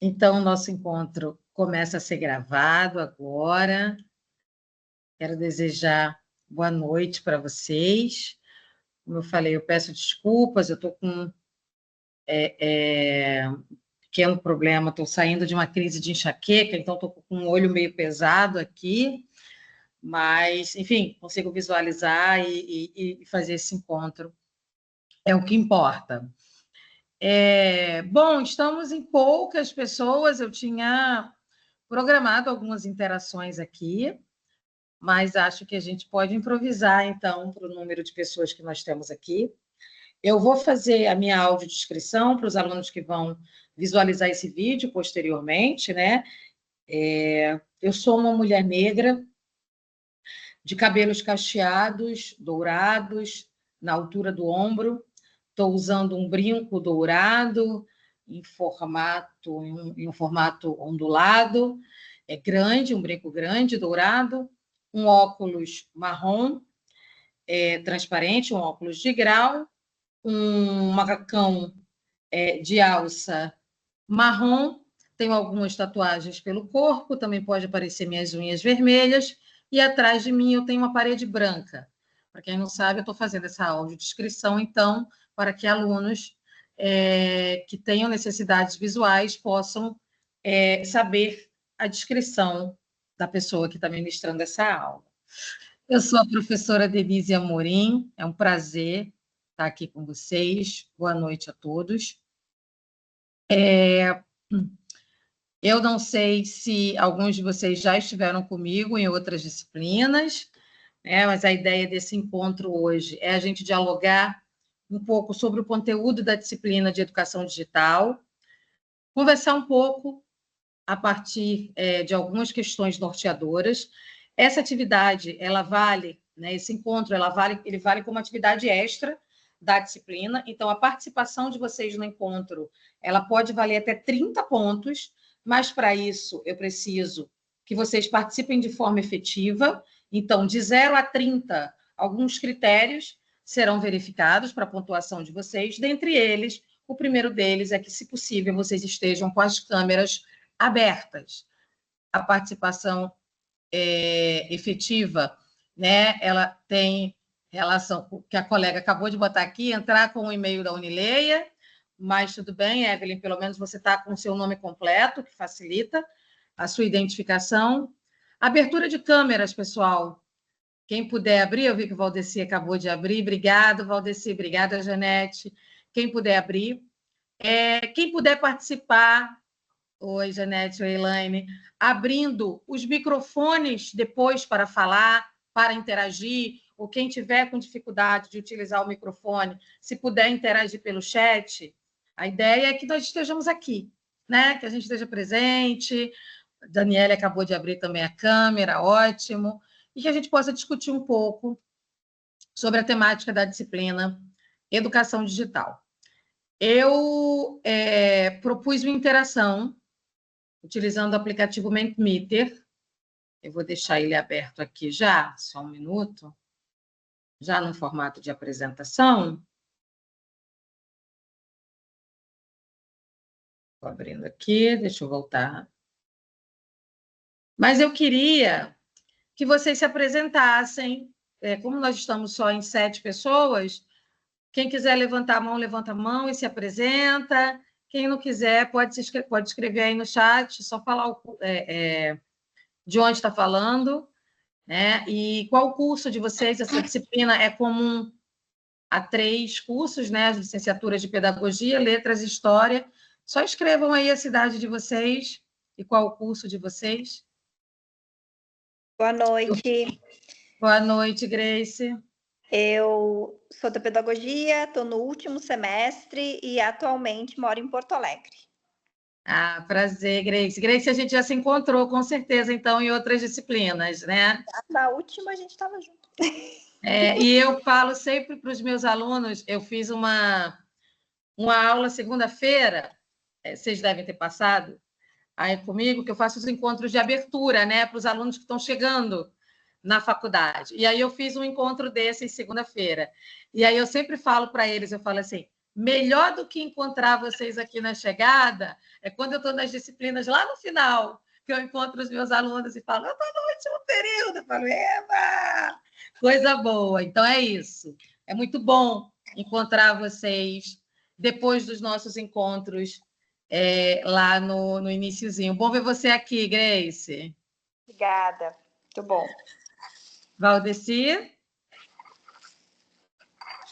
Então, o nosso encontro começa a ser gravado agora. Quero desejar boa noite para vocês. Como eu falei, eu peço desculpas, eu estou com um pequeno problema, estou saindo de uma crise de enxaqueca, então estou com um olho meio pesado aqui, mas, enfim, consigo visualizar e fazer esse encontro. É o que importa. Bom, estamos em poucas pessoas, eu tinha programado algumas interações aqui, mas acho que a gente pode improvisar, então, para o número de pessoas que nós temos aqui. Eu vou fazer a minha audiodescrição para os alunos que vão visualizar esse vídeo posteriormente, né? Eu sou uma mulher negra, de cabelos cacheados, dourados, na altura do ombro. Estou usando um brinco dourado em um formato ondulado, grande, um brinco grande, dourado, um óculos marrom, transparente, um óculos de grau, um macacão de alça marrom, tenho algumas tatuagens pelo corpo, também pode aparecer minhas unhas vermelhas, e atrás de mim eu tenho uma parede branca. Para quem não sabe, eu estou fazendo essa audiodescrição, então, para que alunos que tenham necessidades visuais possam saber a descrição da pessoa que está ministrando essa aula. Eu sou a professora Denise Amorim, é um prazer estar aqui com vocês. Boa noite a todos. Eu não sei se alguns de vocês já estiveram comigo em outras disciplinas, né, mas a ideia desse encontro hoje é a gente dialogar um pouco sobre o conteúdo da disciplina de Educação Digital, conversar um pouco a partir de algumas questões norteadoras. Essa atividade, ela vale, né, esse encontro, ele vale como atividade extra da disciplina, então a participação de vocês no encontro, ela pode valer até 30 pontos, mas para isso eu preciso que vocês participem de forma efetiva, então de 0 a 30, alguns critérios serão verificados para a pontuação de vocês, dentre eles, o primeiro deles é que, se possível, vocês estejam com as câmeras abertas. A participação efetiva, né, ela tem relação com o que a colega acabou de botar aqui, entrar com o e-mail da Unileia, mas tudo bem, Evelyn, pelo menos você está com o seu nome completo, que facilita a sua identificação. Abertura de câmeras, pessoal. Quem puder abrir, eu vi que o Valdeci acabou de abrir. Obrigado, Valdeci. Obrigada, Janete. Quem puder abrir. Quem puder participar. Oi, Janete, oi, Elaine. Abrindo os microfones depois para falar, para interagir, ou quem tiver com dificuldade de utilizar o microfone, se puder interagir pelo chat, a ideia é que nós estejamos aqui, né? Que a gente esteja presente. A Daniela acabou de abrir também a câmera, ótimo. E que a gente possa discutir um pouco sobre a temática da disciplina Educação Digital. Eu propus uma interação utilizando o aplicativo Mentimeter. Eu vou deixar ele aberto aqui já, só um minuto, já no formato de apresentação. Estou abrindo aqui, deixa eu voltar. Mas eu queria que vocês se apresentassem. Como nós estamos só em 7 pessoas, quem quiser levantar a mão, levanta a mão e se apresenta. Quem não quiser, pode escrever aí no chat, só falar de onde está falando, né? E qual o curso de vocês? Essa disciplina é comum a 3 cursos, né? As licenciaturas de Pedagogia, Letras e História. Só escrevam aí a cidade de vocês e qual o curso de vocês. Boa noite. Boa noite, Grace. Eu sou da Pedagogia, estou no último semestre e atualmente moro em Porto Alegre. Ah, prazer, Grace. Grace, a gente já se encontrou, com certeza, então, em outras disciplinas, né? Na última, a gente estava junto. E eu falo sempre para os meus alunos, eu fiz uma aula segunda-feira, vocês devem ter passado aí comigo, que eu faço os encontros de abertura, né, para os alunos que estão chegando na faculdade. E aí eu fiz um encontro desse segunda-feira. E aí eu sempre falo para eles, eu falo assim, melhor do que encontrar vocês aqui na chegada é quando eu estou nas disciplinas lá no final, que eu encontro os meus alunos e falo, eu estou no último período. Eu falo, eba! Coisa boa. Então, é isso. É muito bom encontrar vocês depois dos nossos encontros lá no iniciozinho. Bom ver você aqui, Grace. Obrigada. Muito bom. Valdeci?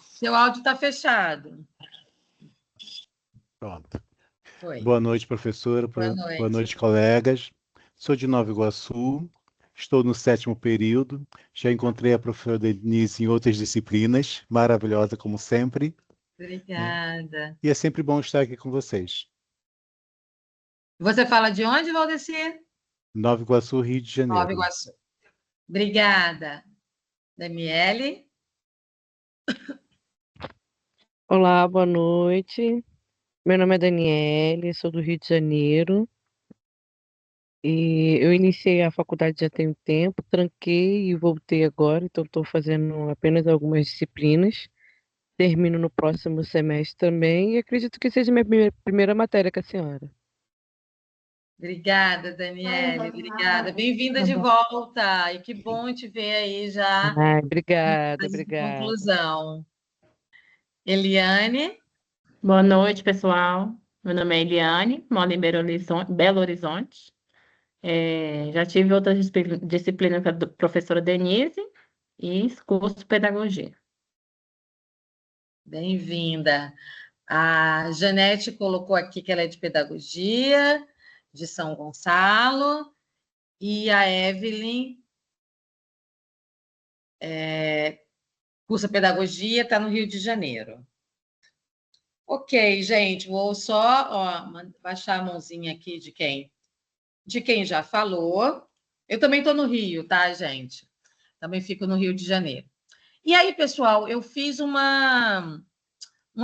Seu áudio está fechado. Pronto. Foi. Boa noite, professora. Boa noite, colegas. Sou de Nova Iguaçu, estou no 7º período. Já encontrei a professora Denise em outras disciplinas, maravilhosa como sempre. Obrigada. E é sempre bom estar aqui com vocês. Você fala de onde, Valdeci? Nova Iguaçu, Rio de Janeiro. Nova Iguaçu. Obrigada. Daniele? Olá, boa noite. Meu nome é Daniele, sou do Rio de Janeiro. E eu iniciei a faculdade já tem um tempo, tranquei e voltei agora, então estou fazendo apenas algumas disciplinas. Termino no próximo semestre também e acredito que seja minha primeira matéria com a senhora. Obrigada, Daniele. Obrigada. Bem-vinda de volta. E que bom te ver aí já. Obrigada. Conclusão. Eliane? Boa noite, pessoal. Meu nome é Eliane, moro em Belo Horizonte. Já tive outras disciplinas com a professora Denise e curso de pedagogia. Bem-vinda. A Janete colocou aqui que ela é de pedagogia, de São Gonçalo, e a Evelyn cursa pedagogia, está no Rio de Janeiro. Ok, gente, vou só baixar a mãozinha aqui de quem já falou. Eu também estou no Rio, tá, gente? Também fico no Rio de Janeiro. E aí, pessoal, eu fiz umas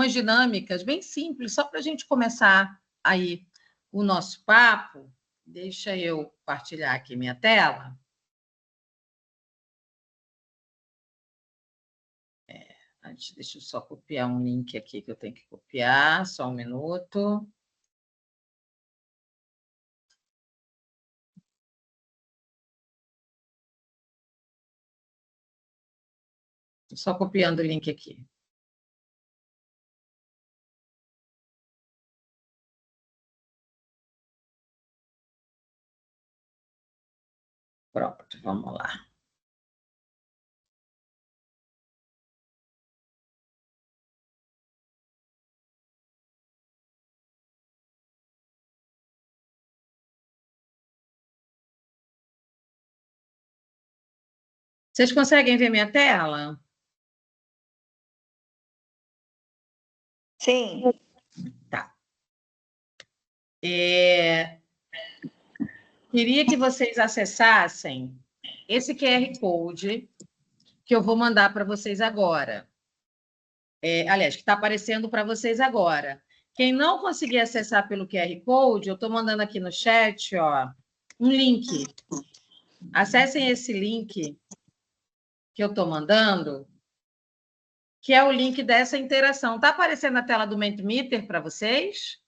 dinâmicas bem simples, só para a gente começar aí o nosso papo. Deixa eu compartilhar aqui minha tela. Deixa eu só copiar um link aqui que eu tenho que copiar, só um minuto. Só copiando o link aqui. Pronto, vamos lá. Vocês conseguem ver minha tela? Sim. Tá. Queria que vocês acessassem esse QR Code que eu vou mandar para vocês agora. Aliás, que está aparecendo para vocês agora. Quem não conseguir acessar pelo QR Code, eu estou mandando aqui no chat, um link. Acessem esse link que eu estou mandando, que é o link dessa interação. Está aparecendo na tela do Mentimeter para vocês?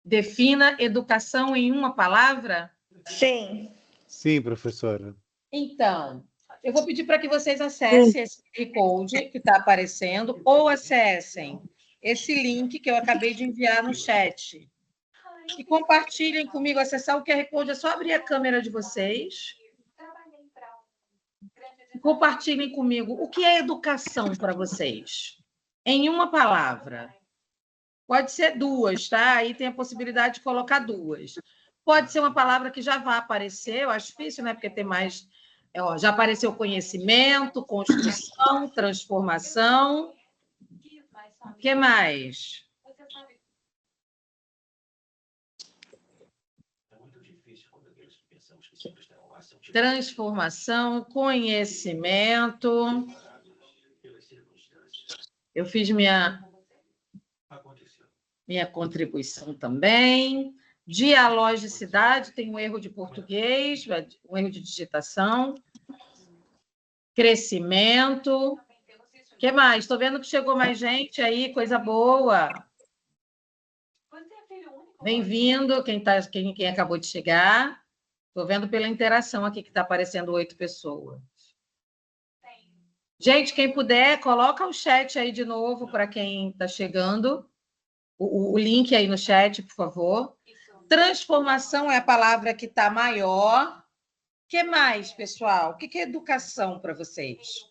Defina educação em uma palavra? Sim. Sim, professora. Então, eu vou pedir para que vocês acessem esse QR Code que está aparecendo, ou acessem esse link que eu acabei de enviar no chat. E compartilhem comigo. Acessar o QR Code é só abrir a câmera de vocês. Compartilhem comigo. O que é educação para vocês? Em uma palavra. Pode ser duas, tá? Aí tem a possibilidade de colocar duas. Pode ser uma palavra que já vai aparecer, eu acho difícil, né? Porque tem mais. Já apareceu conhecimento, construção, transformação. O que mais? Transformação, conhecimento. Eu fiz minha contribuição também. Dialogicidade, tem um erro de português, um erro de digitação. Crescimento. que mais? Estou vendo que chegou mais gente aí, coisa boa. Bem-vindo, quem acabou de chegar. Estou vendo pela interação aqui que está aparecendo 8 pessoas. Gente, quem puder, coloca o chat aí de novo para quem está chegando. O link aí no chat, por favor. Transformação é a palavra que está maior. O que mais, pessoal? O que é educação para vocês?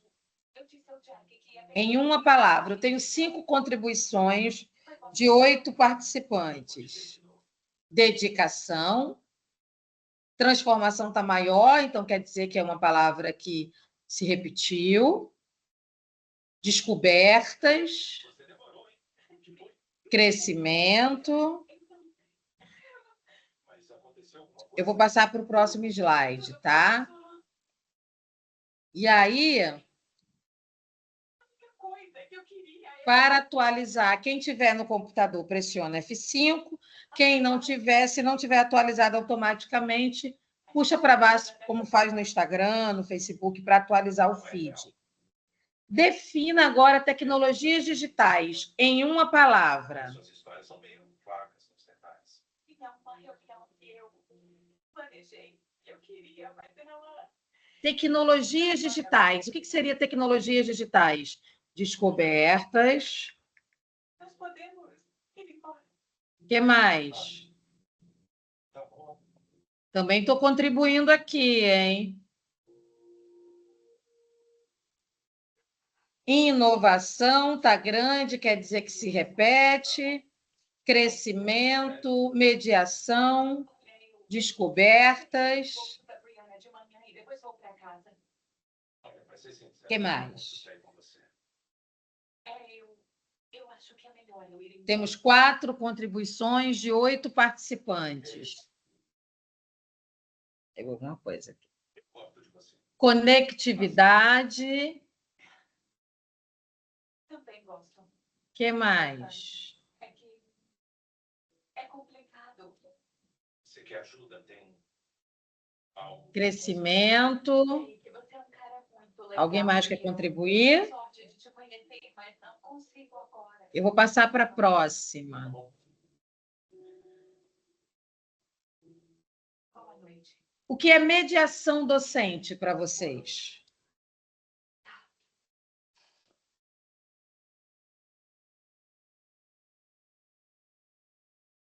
Em uma palavra, eu tenho 5 contribuições de 8 participantes. Dedicação. Transformação está maior, então quer dizer que é uma palavra que se repetiu. Descobertas. Crescimento. Eu vou passar para o próximo slide, tá? E aí, para atualizar, quem tiver no computador, pressiona F5. Quem não tiver, se não tiver atualizado automaticamente, puxa para baixo, como faz no Instagram, no Facebook, para atualizar o feed. Defina agora tecnologias digitais em uma palavra. Tecnologias digitais. O que seria tecnologias digitais? Descobertas. O que mais? Também estou contribuindo aqui, hein? Inovação, está grande, quer dizer que se repete. Crescimento, mediação, descobertas. O que mais? Temos 4 contribuições de 8 participantes. Tem alguma coisa aqui. Conectividade. Também gosto. O que mais? É complicado. Você quer ajuda? Tem crescimento. Alguém mais quer contribuir? Eu vou passar para a próxima. O que é mediação docente para vocês?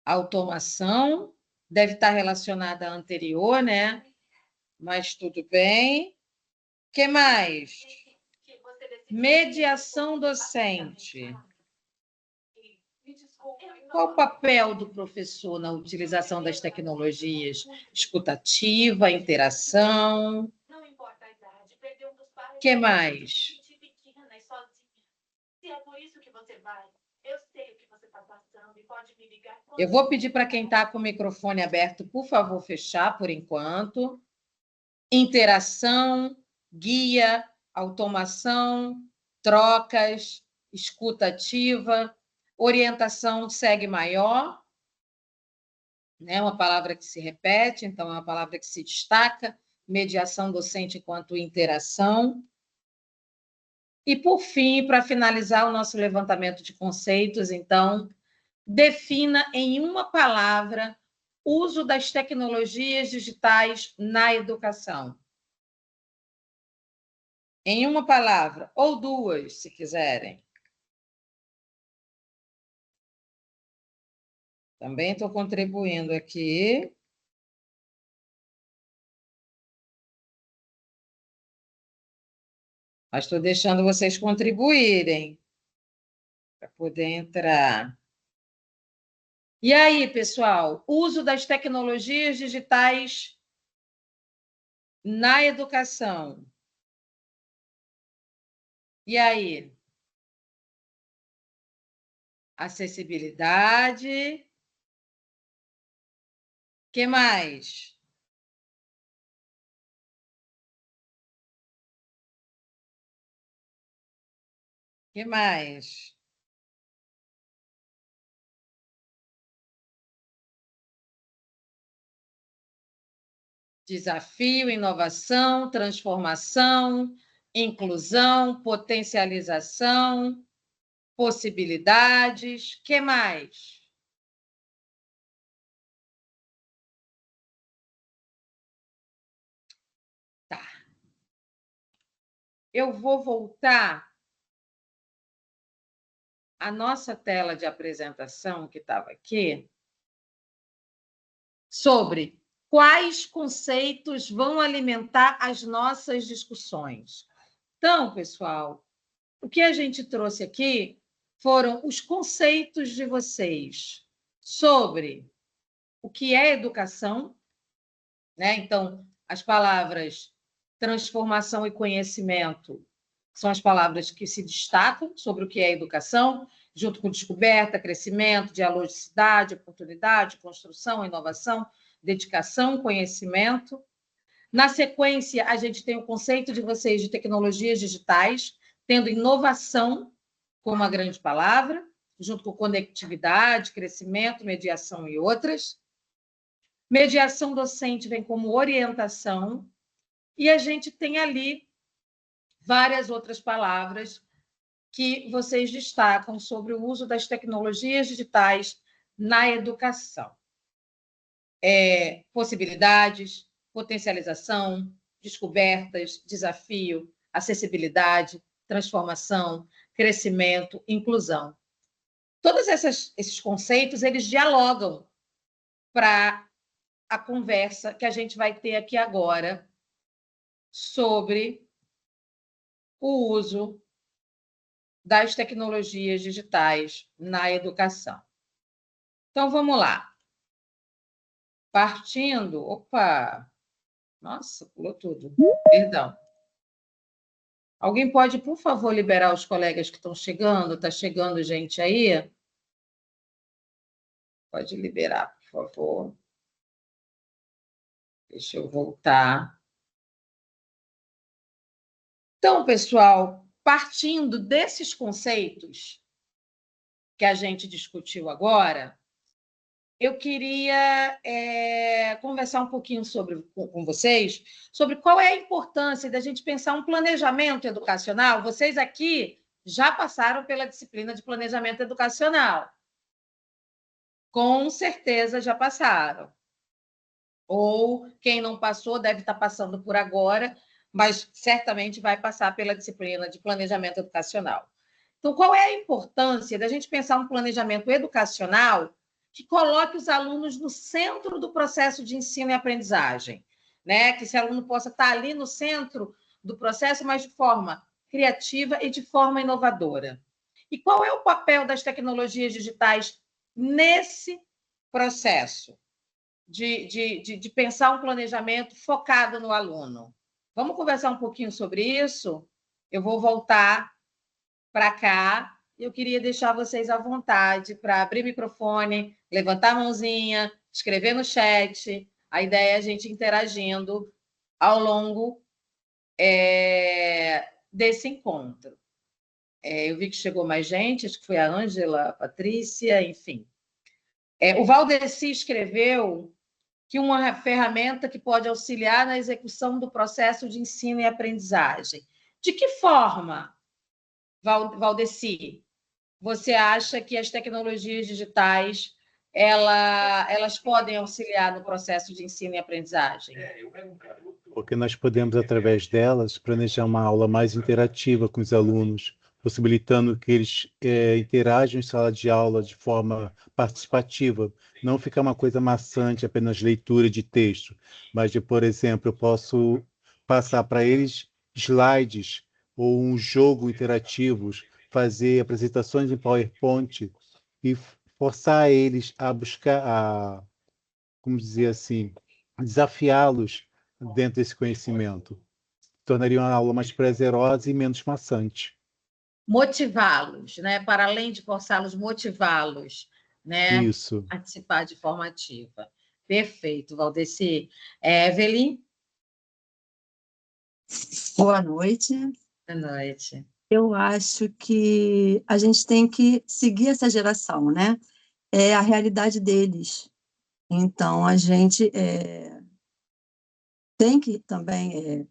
Automação deve estar relacionada à anterior, né? Mas tudo bem. O que mais? Mediação docente. Qual o papel do professor na utilização das tecnologias? Escutativa, interação. O que mais? Eu vou pedir para quem está com o microfone aberto, por favor, fechar por enquanto. Interação, guia, automação, trocas, escutativa, orientação segue maior, né? Uma palavra que se repete, então é uma palavra que se destaca, mediação docente enquanto interação. E, por fim, para finalizar o nosso levantamento de conceitos, então, defina em uma palavra o uso das tecnologias digitais na educação. Em uma palavra, ou 2, se quiserem. Também estou contribuindo aqui. Mas estou deixando vocês contribuírem para poder entrar. E aí, pessoal, uso das tecnologias digitais na educação. E aí? Acessibilidade. O que mais? O que mais? Desafio, inovação, transformação, inclusão, potencialização, possibilidades. Que mais? Tá. Eu vou voltar à nossa tela de apresentação, que estava aqui, sobre quais conceitos vão alimentar as nossas discussões. Então, pessoal, o que a gente trouxe aqui foram os conceitos de vocês sobre o que é educação, né? Então, as palavras transformação e conhecimento são as palavras que se destacam sobre o que é educação, junto com descoberta, crescimento, dialogicidade, oportunidade, construção, inovação, dedicação, conhecimento. Na sequência, a gente tem o conceito de vocês de tecnologias digitais, tendo inovação como uma grande palavra, junto com conectividade, crescimento, mediação e outras. Mediação docente vem como orientação, e a gente tem ali várias outras palavras que vocês destacam sobre o uso das tecnologias digitais na educação. Possibilidades, potencialização, descobertas, desafio, acessibilidade, transformação, crescimento, inclusão. Todos esses conceitos, eles dialogam para a conversa que a gente vai ter aqui agora sobre o uso das tecnologias digitais na educação. Então, vamos lá. Partindo... Opa! Nossa, pulou tudo. Perdão. Alguém pode, por favor, liberar os colegas que estão chegando? Está chegando gente aí? Pode liberar, por favor. Deixa eu voltar. Então, pessoal, partindo desses conceitos que a gente discutiu agora, eu queria conversar um pouquinho com vocês sobre qual é a importância da gente pensar um planejamento educacional. Vocês aqui já passaram pela disciplina de planejamento educacional. Com certeza já passaram. Ou quem não passou deve estar passando por agora, mas certamente vai passar pela disciplina de planejamento educacional. Então, qual é a importância da gente pensar um planejamento educacional que coloque os alunos no centro do processo de ensino e aprendizagem, né? Que esse aluno possa estar ali no centro do processo, mas de forma criativa e de forma inovadora. E qual é o papel das tecnologias digitais nesse processo de pensar um planejamento focado no aluno? Vamos conversar um pouquinho sobre isso? Eu vou voltar para cá. Eu queria deixar vocês à vontade para abrir o microfone, levantar a mãozinha, escrever no chat. A ideia é a gente interagindo ao longo desse encontro. Eu vi que chegou mais gente, acho que foi a Ângela, a Patrícia, enfim. O Valdeci escreveu que uma ferramenta que pode auxiliar na execução do processo de ensino e aprendizagem. De que forma, Valdeci, você acha que as tecnologias digitais elas podem auxiliar no processo de ensino e aprendizagem? Porque nós podemos, através delas, planejar uma aula mais interativa com os alunos, possibilitando que eles interajam em sala de aula de forma participativa. Não ficar uma coisa maçante, apenas leitura de texto, mas, por exemplo, eu posso passar para eles slides ou um jogo interativo, fazer apresentações em PowerPoint e forçar eles a buscar, como dizer assim, desafiá-los dentro desse conhecimento. Tornaria uma aula mais prazerosa e menos maçante. Motivá-los, né? Para além de forçá-los, motivá-los, né? Isso. A participar de forma ativa. Perfeito, Valdeci. Evelyn? Boa noite. Boa noite. Eu acho que a gente tem que seguir essa geração, né? É a realidade deles. Então, a gente tem que também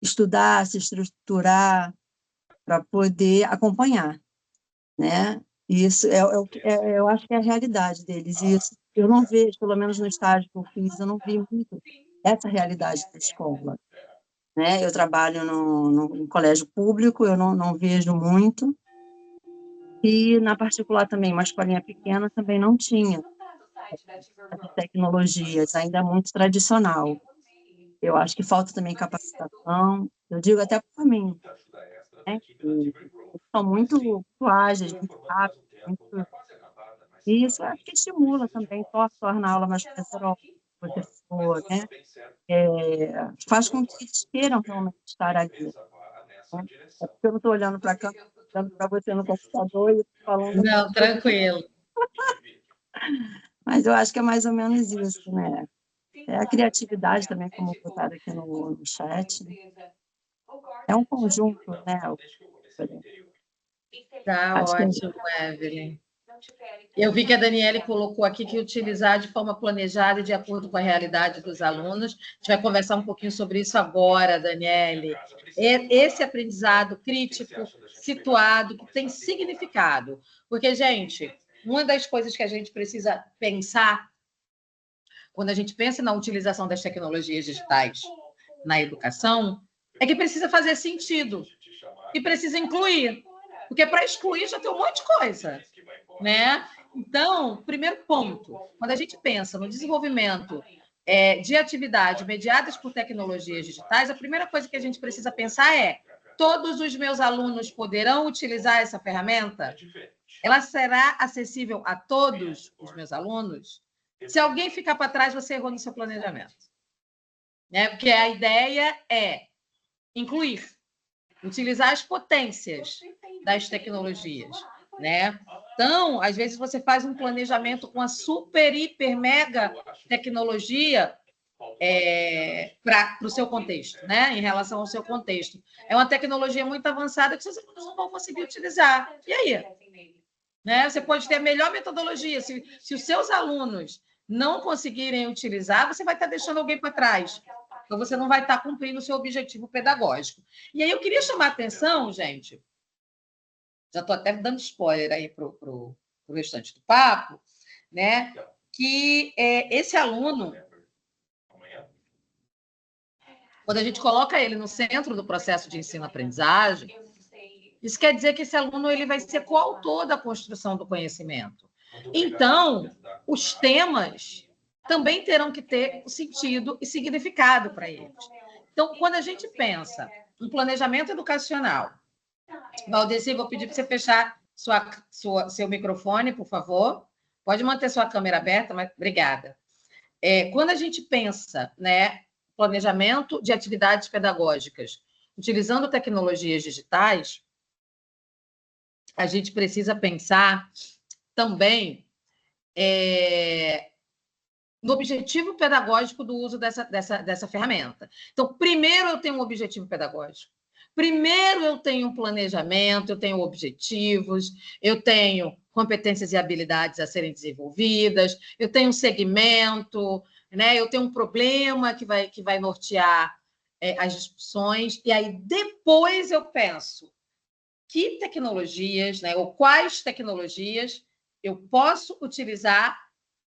estudar, se estruturar para poder acompanhar, né? Isso eu acho que é a realidade deles. E isso eu não vejo, pelo menos no estágio que eu fiz, eu não vi muito essa realidade da escola, né? Eu trabalho no colégio público, eu não vejo muito. E na particular também, uma escolinha pequena também não tinha essas tecnologias, ainda muito tradicional. Eu acho que falta também capacitação, eu digo até para mim, né? Que são muito ágeis, muito rápidos, muito... E isso acho que estimula também, torna a aula mais prazerosa, professor, né? Faz com que eles queiram realmente estar ali, né? É porque eu não estou olhando para cá, olhando para você no computador e falando. Não, tranquilo. Mas eu acho que é mais ou menos isso, né? É a criatividade também, como botaram aqui no chat. É um conjunto, né? Tá Acho que ótimo, Evelyn. Eu vi que a Daniele colocou aqui que utilizar de forma planejada e de acordo com a realidade dos alunos. A gente vai conversar um pouquinho sobre isso agora, Daniele. Esse aprendizado crítico, situado, que tem significado. Porque, gente, uma das coisas que a gente precisa pensar quando a gente pensa na utilização das tecnologias digitais na educação é que precisa fazer sentido e precisa incluir. Porque para excluir já tem um monte de coisa, né? Então, primeiro ponto, quando a gente pensa no desenvolvimento de atividades mediadas por tecnologias digitais, a primeira coisa que a gente precisa pensar é: todos os meus alunos poderão utilizar essa ferramenta? Ela será acessível a todos os meus alunos? Se alguém ficar para trás, você errou no seu planejamento, né? Porque a ideia é incluir, utilizar as potências das tecnologias, né? Então, às vezes você faz um planejamento com a super, hiper, mega tecnologia para o seu contexto, né? Em relação ao seu contexto. É uma tecnologia muito avançada que seus alunos não vão conseguir utilizar. E aí? Né? Você pode ter a melhor metodologia. Se os seus alunos não conseguirem utilizar, você vai estar deixando alguém para trás. Então, você não vai estar cumprindo o seu objetivo pedagógico. E aí eu queria chamar a atenção, gente, já estou até dando spoiler aí para o restante do papo, né? Que esse aluno, quando a gente coloca ele no centro do processo de ensino-aprendizagem, isso quer dizer que esse aluno ele vai ser coautor da construção do conhecimento. Então, os temas também terão que ter sentido e significado para eles. Então, quando a gente pensa em planejamento educacional, Valdeci, vou pedir para você fechar seu microfone, por favor. Pode manter sua câmera aberta, mas obrigada. Quando a gente pensa, né, planejamento de atividades pedagógicas utilizando tecnologias digitais, a gente precisa pensar também no objetivo pedagógico do uso dessa ferramenta. Então, primeiro eu tenho um objetivo pedagógico. Primeiro eu tenho um planejamento, eu tenho objetivos, eu tenho competências e habilidades a serem desenvolvidas, eu tenho um segmento, né? Eu tenho um problema que vai nortear as discussões, e aí depois eu penso que tecnologias, né, ou quais tecnologias eu posso utilizar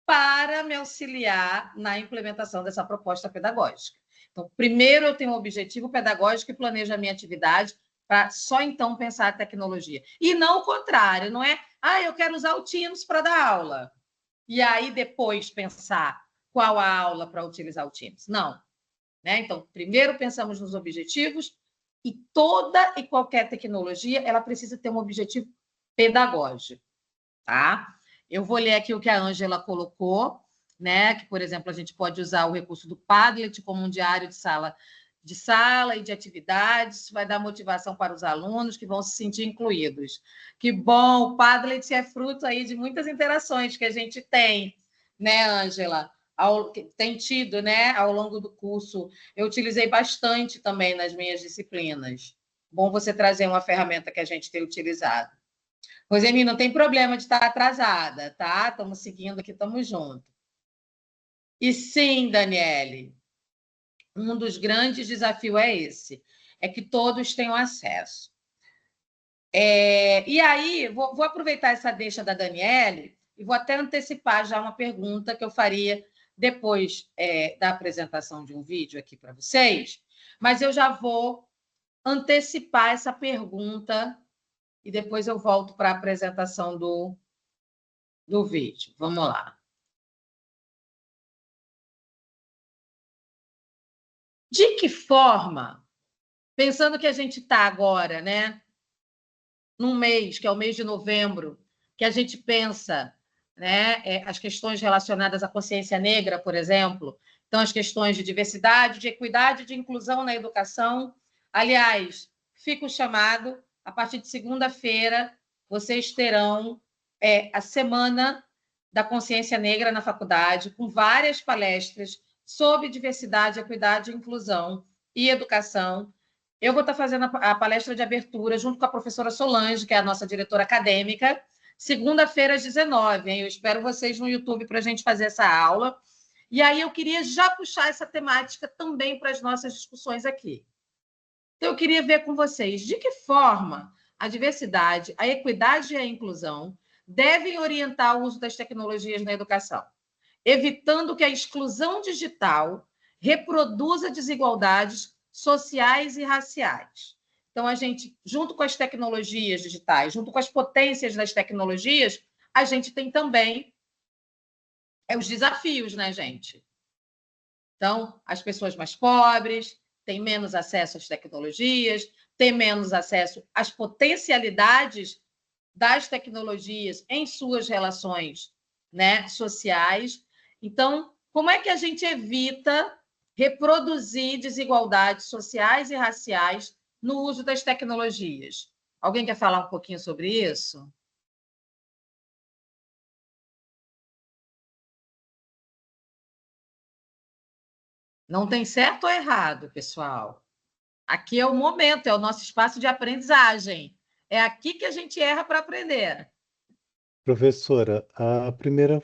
para me auxiliar na implementação dessa proposta pedagógica. Então, primeiro eu tenho um objetivo pedagógico e planejo a minha atividade para só então pensar a tecnologia. E não o contrário, não é, eu quero usar o Teams para dar aula. E aí depois pensar qual a aula para utilizar o Teams. Não. Né? Então, primeiro pensamos nos objetivos e toda e qualquer tecnologia ela precisa ter um objetivo pedagógico. Tá? Eu vou ler aqui o que a Ângela colocou, né? Que, por exemplo, a gente pode usar o recurso do Padlet como um diário de sala e de atividades, isso vai dar motivação para os alunos que vão se sentir incluídos. Que bom, o Padlet é fruto aí de muitas interações que a gente tem, né, Ângela? Tem tido, né, ao longo do curso. Eu utilizei bastante também nas minhas disciplinas. Bom você trazer uma ferramenta que a gente tem utilizado. Roseni, não tem problema de estar atrasada, tá? Estamos seguindo aqui, estamos juntos. E sim, Daniele, um dos grandes desafios é esse. é que todos tenham acesso. E aí, vou aproveitar essa deixa da Daniele e vou até antecipar já uma pergunta que eu faria depois da apresentação de um vídeo aqui para vocês, mas eu já vou antecipar essa pergunta e depois eu volto para a apresentação do vídeo. Vamos lá. De que forma, pensando que a gente está agora, né, num mês, que é o mês de novembro, que a gente pensa, né, as questões relacionadas à consciência negra, por exemplo, então as questões de diversidade, de equidade, de inclusão na educação. Aliás, fica o chamado, a partir de segunda-feira, vocês terão a Semana da Consciência Negra na faculdade, com várias palestras sobre diversidade, equidade, inclusão e educação. Eu vou estar fazendo a palestra de abertura junto com a professora Solange, que é a nossa diretora acadêmica, segunda-feira às 19h. Eu espero vocês no YouTube para a gente fazer essa aula. E aí eu queria já puxar essa temática também para as nossas discussões aqui. Então, eu queria ver com vocês de que forma a diversidade, a equidade e a inclusão devem orientar o uso das tecnologias na educação, evitando que a exclusão digital reproduza desigualdades sociais e raciais. Então, a gente, junto com as tecnologias digitais, junto com as potências das tecnologias, a gente tem também os desafios, né, gente? Então, as pessoas mais pobres têm menos acesso às tecnologias, têm menos acesso às potencialidades das tecnologias em suas relações, né, sociais. Então, como é que a gente evita reproduzir desigualdades sociais e raciais no uso das tecnologias? Alguém quer falar um pouquinho sobre isso? Não tem certo ou errado, pessoal. Aqui é o momento, é o nosso espaço de aprendizagem. É aqui que a gente erra para aprender. Professora, a primeira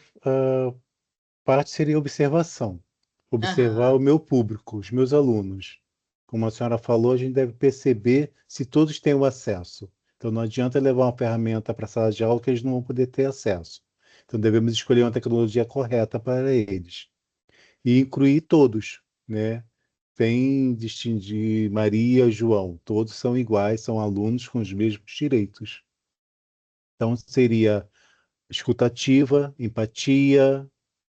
parte seria observação. Observar o meu público, os meus alunos. Como a senhora falou, a gente deve perceber se todos têm o acesso. Então, não adianta levar uma ferramenta para a sala de aula que eles não vão poder ter acesso. Então, devemos escolher uma tecnologia correta para eles. E incluir todos, né? Sem distinguir Maria, João. Todos são iguais, são alunos com os mesmos direitos. Então, seria escutativa, empatia,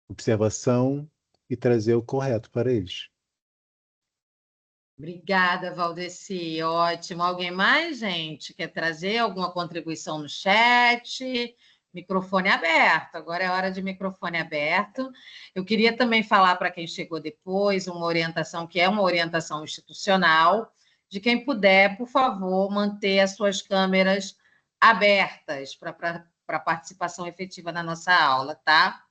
observação e trazer o correto para eles. Obrigada, Valdeci. Ótimo. Alguém mais, gente? Quer trazer alguma contribuição no chat? Microfone aberto. Agora é hora de microfone aberto. Eu queria também falar para quem chegou depois uma orientação que é uma orientação institucional, de quem puder, por favor, manter as suas câmeras abertas para participação efetiva na nossa aula, tá?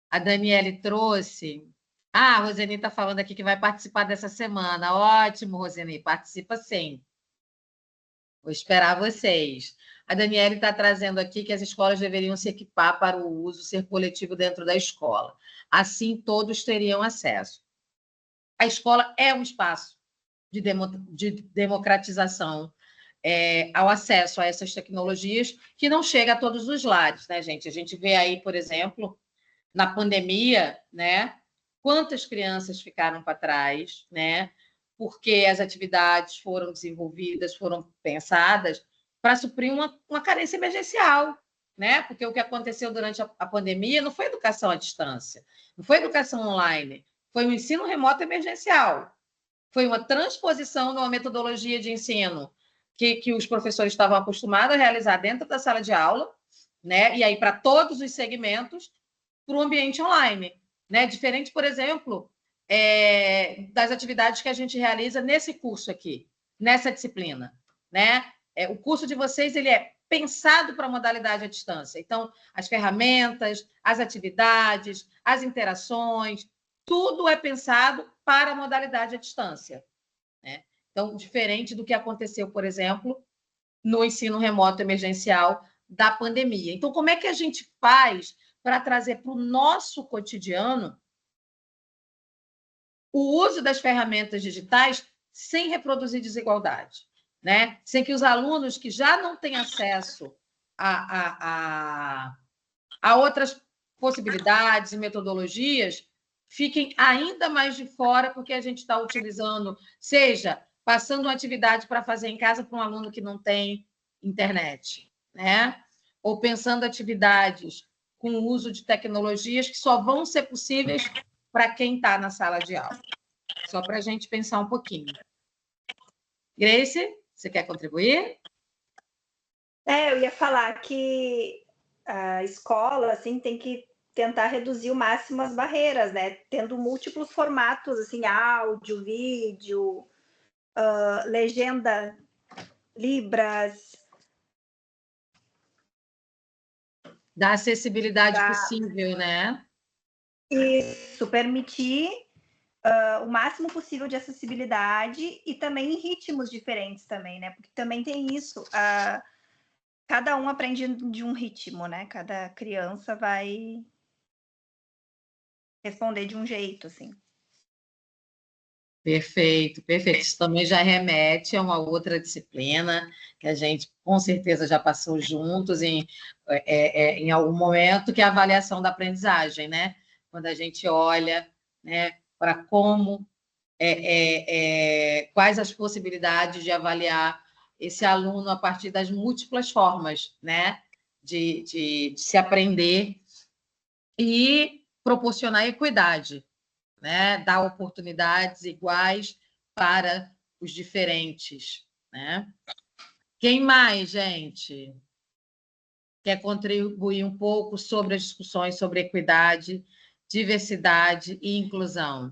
A Daniele trouxe... a Roseni está falando aqui que vai participar dessa semana. Ótimo, Roseni, participa sim. Vou esperar vocês. A Daniele está trazendo aqui que as escolas deveriam se equipar para o uso ser coletivo dentro da escola. Assim, todos teriam acesso. A escola é um espaço de democratização ao acesso a essas tecnologias que não chega a todos os lares, né, gente? A gente vê aí, por exemplo, na pandemia, né? Quantas crianças ficaram para trás, né? Porque as atividades foram desenvolvidas, foram pensadas para suprir uma carência emergencial, né? Porque o que aconteceu durante a pandemia não foi educação à distância, não foi educação online, foi um ensino remoto emergencial, foi uma transposição de uma metodologia de ensino que os professores estavam acostumados a realizar dentro da sala de aula, né? E aí para todos os segmentos, para o ambiente online, né? Diferente, por exemplo, das atividades que a gente realiza nesse curso aqui, nessa disciplina, né? O curso de vocês ele é pensado para a modalidade à distância. Então, as ferramentas, as atividades, as interações, tudo é pensado para a modalidade à distância, né? Então, diferente do que aconteceu, por exemplo, no ensino remoto emergencial da pandemia. Então, como é que a gente faz para trazer para o nosso cotidiano o uso das ferramentas digitais sem reproduzir desigualdade, né? Sem que os alunos que já não têm acesso a outras possibilidades e metodologias fiquem ainda mais de fora, porque a gente está utilizando, seja passando uma atividade para fazer em casa para um aluno que não tem internet, né? Ou pensando atividades com o uso de tecnologias que só vão ser possíveis para quem está na sala de aula. Só para a gente pensar um pouquinho. Grace, você quer contribuir? Eu ia falar que a escola assim, tem que tentar reduzir o máximo as barreiras, né? Tendo múltiplos formatos, assim, áudio, vídeo, legenda, libras. Da acessibilidade possível, né? Isso, permitir o máximo possível de acessibilidade e também em ritmos diferentes também, né? Porque também tem isso, cada um aprende de um ritmo, né? Cada criança vai responder de um jeito, assim. Perfeito, perfeito. Isso também já remete a uma outra disciplina que a gente, com certeza, já passou juntos em algum momento, que é a avaliação da aprendizagem, né? Quando a gente olha, né, para como, quais as possibilidades de avaliar esse aluno a partir das múltiplas formas, né, de se aprender e proporcionar equidade, né? Dar oportunidades iguais para os diferentes, né? Quem mais, gente, quer contribuir um pouco sobre as discussões sobre equidade, diversidade e inclusão?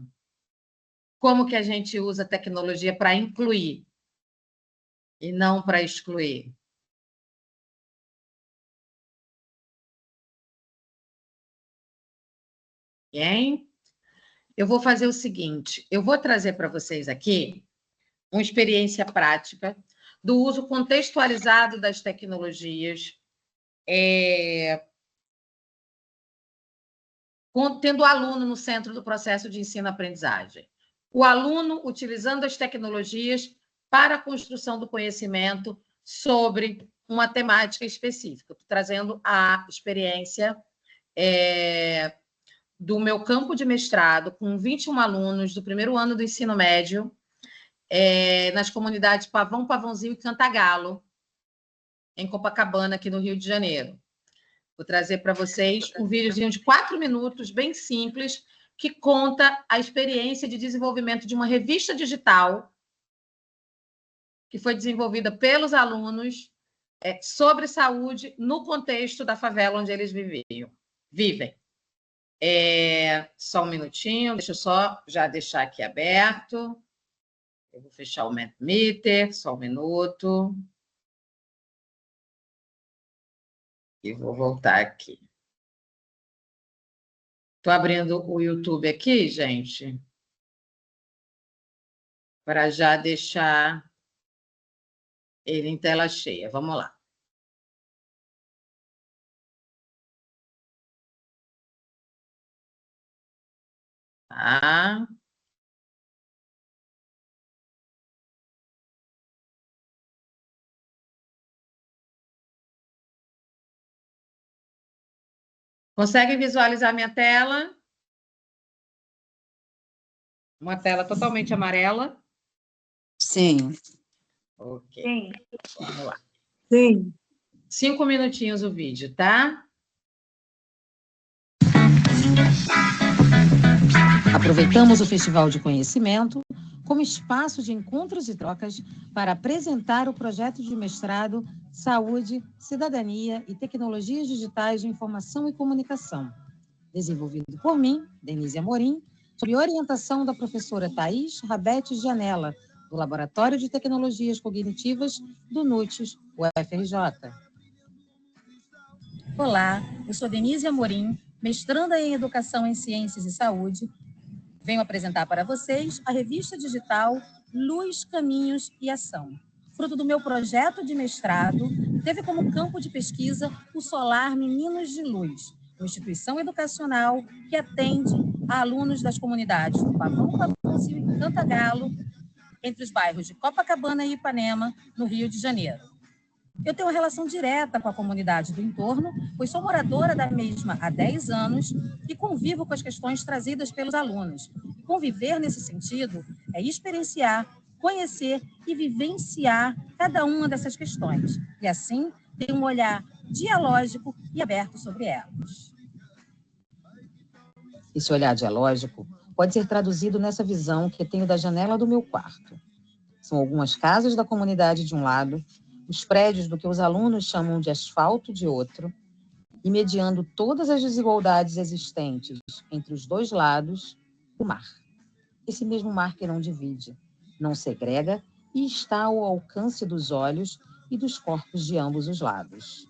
Como que a gente usa a tecnologia para incluir e não para excluir? Hein? Eu vou fazer o seguinte, eu vou trazer para vocês aqui uma experiência prática do uso contextualizado das tecnologias, tendo o aluno no centro do processo de ensino-aprendizagem. O aluno utilizando as tecnologias para a construção do conhecimento sobre uma temática específica. Estou trazendo a experiência do meu campo de mestrado, com 21 alunos do primeiro ano do ensino médio, nas comunidades Pavão, Pavãozinho e Cantagalo, em Copacabana, aqui no Rio de Janeiro. Vou trazer para vocês um videozinho de 4 minutos, bem simples, que conta a experiência de desenvolvimento de uma revista digital que foi desenvolvida pelos alunos sobre saúde no contexto da favela onde eles vivem. Só um minutinho, deixa eu só já deixar aqui aberto. Eu vou fechar o Mentimeter, só um minuto. E vou voltar aqui. Estou abrindo o YouTube aqui, gente, para já deixar ele em tela cheia. Vamos lá. Tá. Consegue visualizar minha tela? Uma tela totalmente amarela? Sim. Ok. Sim. Vamos lá. Sim. 5 minutinhos o vídeo, tá? Aproveitamos o Festival de Conhecimento como espaço de encontros e trocas para apresentar o projeto de mestrado Saúde, Cidadania e Tecnologias Digitais de Informação e Comunicação, desenvolvido por mim, Denise Amorim, sob orientação da professora Thaís Rabete Janella, do Laboratório de Tecnologias Cognitivas do NUTES, UFRJ. Olá, eu sou Denise Amorim, mestranda em Educação em Ciências e Saúde. Venho apresentar para vocês a revista digital Luz, Caminhos e Ação. Fruto do meu projeto de mestrado, teve como campo de pesquisa o Solar Meninos de Luz, uma instituição educacional que atende a alunos das comunidades do Pavão, Pavãozinho e Cantagalo, entre os bairros de Copacabana e Ipanema, no Rio de Janeiro. Eu tenho uma relação direta com a comunidade do entorno, pois sou moradora da mesma há 10 anos e convivo com as questões trazidas pelos alunos. Conviver nesse sentido é experienciar, conhecer e vivenciar cada uma dessas questões, e assim ter um olhar dialógico e aberto sobre elas. Esse olhar dialógico pode ser traduzido nessa visão que tenho da janela do meu quarto. São algumas casas da comunidade de um lado, os prédios do que os alunos chamam de asfalto de outro, e mediando todas as desigualdades existentes entre os dois lados, o mar. Esse mesmo mar que não divide, não segrega e está ao alcance dos olhos e dos corpos de ambos os lados.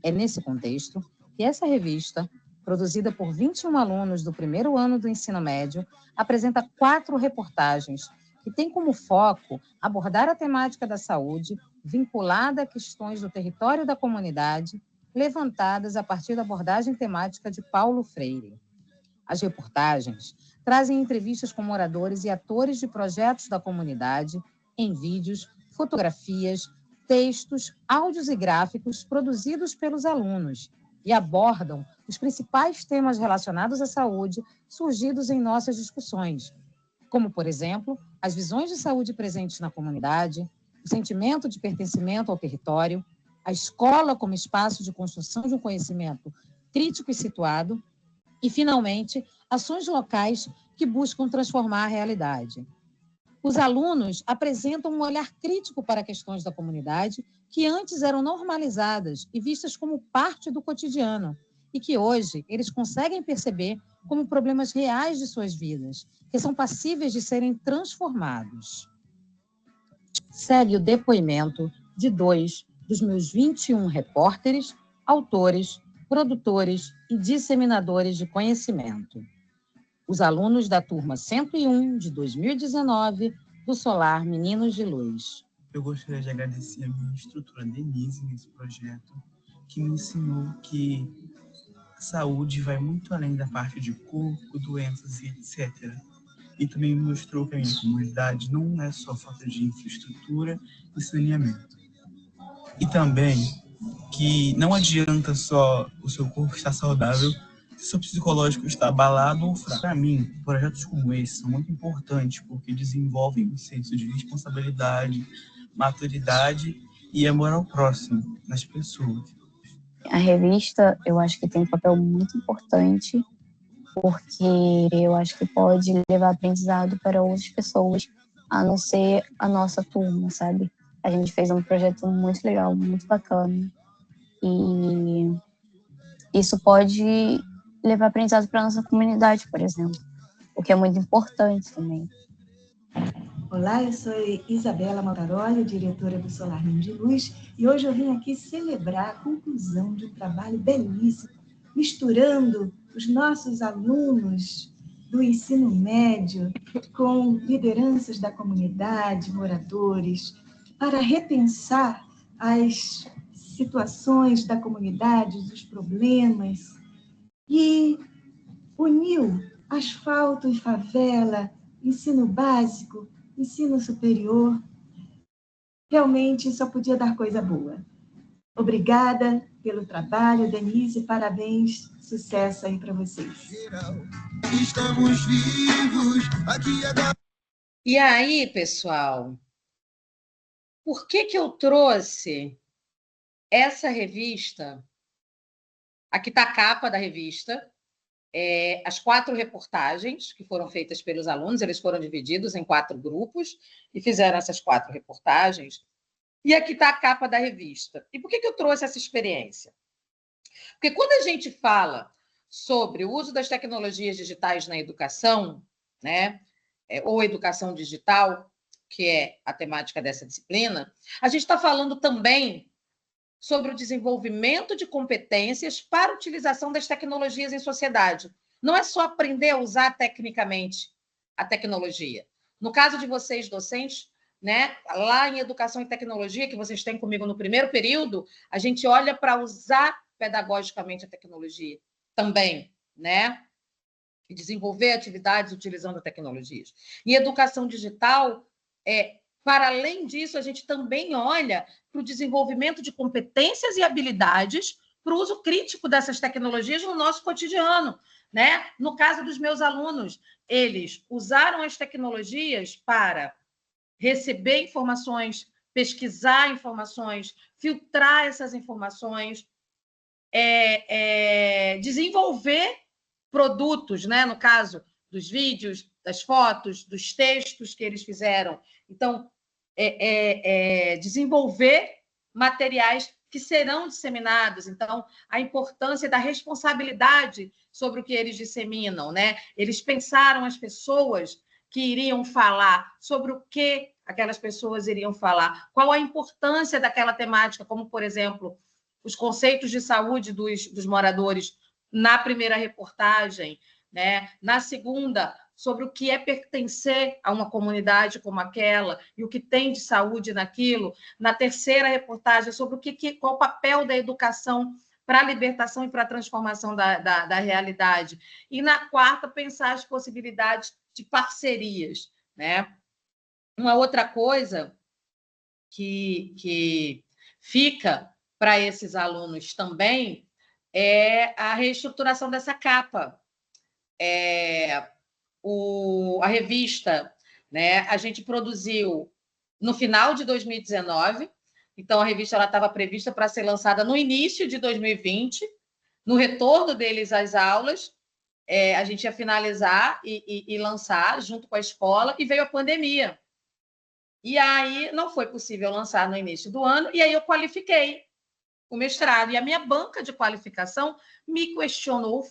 É nesse contexto que essa revista, produzida por 21 alunos do primeiro ano do ensino médio, apresenta 4 reportagens que têm como foco abordar a temática da saúde vinculada a questões do território da comunidade, levantadas a partir da abordagem temática de Paulo Freire. As reportagens trazem entrevistas com moradores e atores de projetos da comunidade, em vídeos, fotografias, textos, áudios e gráficos produzidos pelos alunos e abordam os principais temas relacionados à saúde surgidos em nossas discussões, como, por exemplo, as visões de saúde presentes na comunidade, o sentimento de pertencimento ao território, a escola como espaço de construção de um conhecimento crítico e situado, e, finalmente, ações locais que buscam transformar a realidade. Os alunos apresentam um olhar crítico para questões da comunidade que antes eram normalizadas e vistas como parte do cotidiano, e que hoje eles conseguem perceber como problemas reais de suas vidas, que são passíveis de serem transformados. Segue o depoimento de 2 dos meus 21 repórteres, autores, produtores e disseminadores de conhecimento. Os alunos da turma 101 de 2019 do Solar Meninos de Luz. Eu gostaria de agradecer a minha instrutora Denise nesse projeto, que me ensinou que a saúde vai muito além da parte de corpo, doenças e etc. E também me mostrou que a minha comunidade não é só falta de infraestrutura e saneamento. E também que não adianta só o seu corpo estar saudável se o seu psicológico está abalado ou fraco. Para mim, projetos como esse são muito importantes porque desenvolvem um senso de responsabilidade, maturidade e amor ao próximo nas pessoas. A revista, eu acho que tem um papel muito importante porque eu acho que pode levar aprendizado para outras pessoas, a não ser a nossa turma, sabe? A gente fez um projeto muito legal, muito bacana. E isso pode levar aprendizado para a nossa comunidade, por exemplo, o que é muito importante também. Olá, eu sou Isabela Maltaroli, diretora do Solar Meninos de Luz, e hoje eu vim aqui celebrar a conclusão de um trabalho belíssimo, misturando os nossos alunos do ensino médio com lideranças da comunidade, moradores, para repensar as situações da comunidade, os problemas, e uniu asfalto e favela, ensino básico, ensino superior. Realmente só podia dar coisa boa. Obrigada pelo trabalho, Denise, parabéns, sucesso aí para vocês. Estamos vivos, aqui é... E aí, pessoal, por que eu trouxe essa revista? Aqui está a capa da revista, as 4 reportagens que foram feitas pelos alunos, eles foram divididos em 4 grupos e fizeram essas 4 reportagens. E aqui está a capa da revista. E por que eu trouxe essa experiência? Porque quando a gente fala sobre o uso das tecnologias digitais na educação, né, ou educação digital, que é a temática dessa disciplina, a gente está falando também sobre o desenvolvimento de competências para a utilização das tecnologias em sociedade. Não é só aprender a usar tecnicamente a tecnologia. No caso de vocês, docentes, né, lá em Educação e Tecnologia, que vocês têm comigo no primeiro período, a gente olha para usar pedagogicamente a tecnologia também, né? e desenvolver atividades utilizando tecnologias. E educação digital, para além disso, a gente também olha para o desenvolvimento de competências e habilidades para o uso crítico dessas tecnologias no nosso cotidiano, né? No caso dos meus alunos, eles usaram as tecnologias para receber informações, pesquisar informações, filtrar essas informações, desenvolver produtos, né? No caso dos vídeos, das fotos, dos textos que eles fizeram. Então, desenvolver materiais que serão disseminados. Então, a importância da responsabilidade sobre o que eles disseminam, né? Eles pensaram as pessoas que iriam falar, sobre o que aquelas pessoas iriam falar, qual a importância daquela temática, como, por exemplo, os conceitos de saúde dos moradores na primeira reportagem, né? Na segunda, sobre o que é pertencer a uma comunidade como aquela e o que tem de saúde naquilo. Na terceira reportagem, sobre qual o papel da educação para a libertação e para a transformação da realidade. E na quarta, pensar as possibilidades de parcerias, né? Uma outra coisa que fica para esses alunos também é a reestruturação dessa capa. A revista, né, a gente produziu no final de 2019, então a revista estava prevista para ser lançada no início de 2020, no retorno deles às aulas, a gente ia finalizar e lançar junto com a escola, e veio a pandemia. E aí não foi possível lançar no início do ano, e aí eu qualifiquei o mestrado, e a minha banca de qualificação me questionou o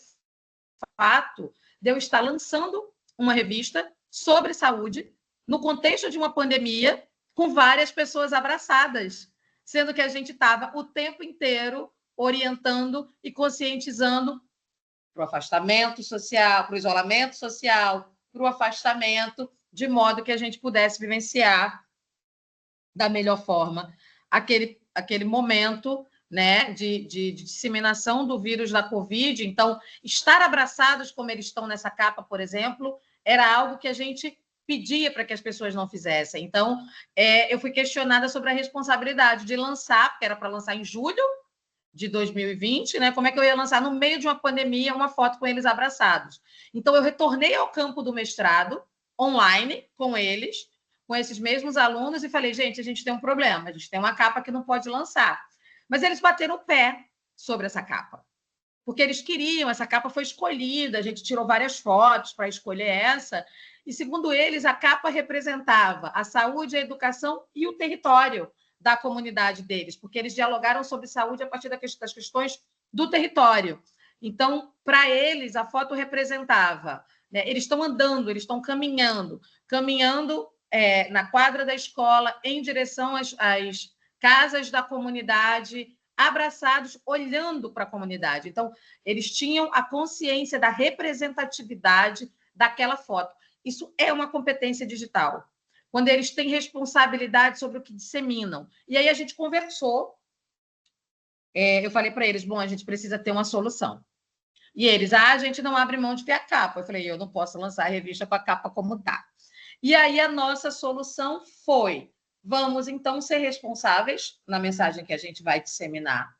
fato de eu estar lançando uma revista sobre saúde no contexto de uma pandemia, com várias pessoas abraçadas, sendo que a gente estava o tempo inteiro orientando e conscientizando para o afastamento social, para o isolamento social, para o afastamento, de modo que a gente pudesse vivenciar da melhor forma aquele momento, né, de disseminação do vírus da Covid. Então, estar abraçados como eles estão nessa capa, por exemplo, era algo que a gente pedia para que as pessoas não fizessem. Então, eu fui questionada sobre a responsabilidade de lançar, porque era para lançar em julho de 2020, né? Como é que eu ia lançar no meio de uma pandemia uma foto com eles abraçados? Então, eu retornei ao campo do mestrado, online, com eles, com esses mesmos alunos, e falei, gente, a gente tem um problema, a gente tem uma capa que não pode lançar. Mas eles bateram o pé sobre essa capa, porque eles queriam, essa capa foi escolhida, a gente tirou várias fotos para escolher essa, e, segundo eles, a capa representava a saúde, a educação e o território da comunidade deles, porque eles dialogaram sobre saúde a partir das questões do território. Então, para eles, a foto representava, né, eles estão andando, eles estão caminhando na quadra da escola, em direção às casas da comunidade, abraçados, olhando para a comunidade. Então, eles tinham a consciência da representatividade daquela foto. Isso é uma competência digital, quando eles têm responsabilidade sobre o que disseminam. E aí a gente conversou, eu falei para eles, bom, a gente precisa ter uma solução. E eles, a gente não abre mão de ter a capa. Eu falei, eu não posso lançar a revista com a capa como está. E aí a nossa solução foi, vamos então ser responsáveis na mensagem que a gente vai disseminar.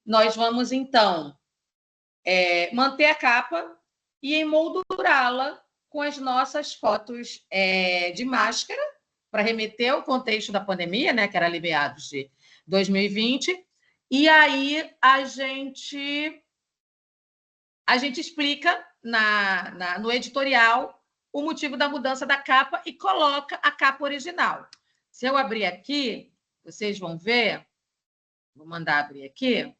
Nós vamos então manter a capa e emoldurá-la com as nossas fotos de máscara, para remeter ao contexto da pandemia, né, que era meados de 2020. E aí a gente explica no editorial o motivo da mudança da capa e coloca a capa original. Se eu abrir aqui, vocês vão ver, vou mandar abrir aqui.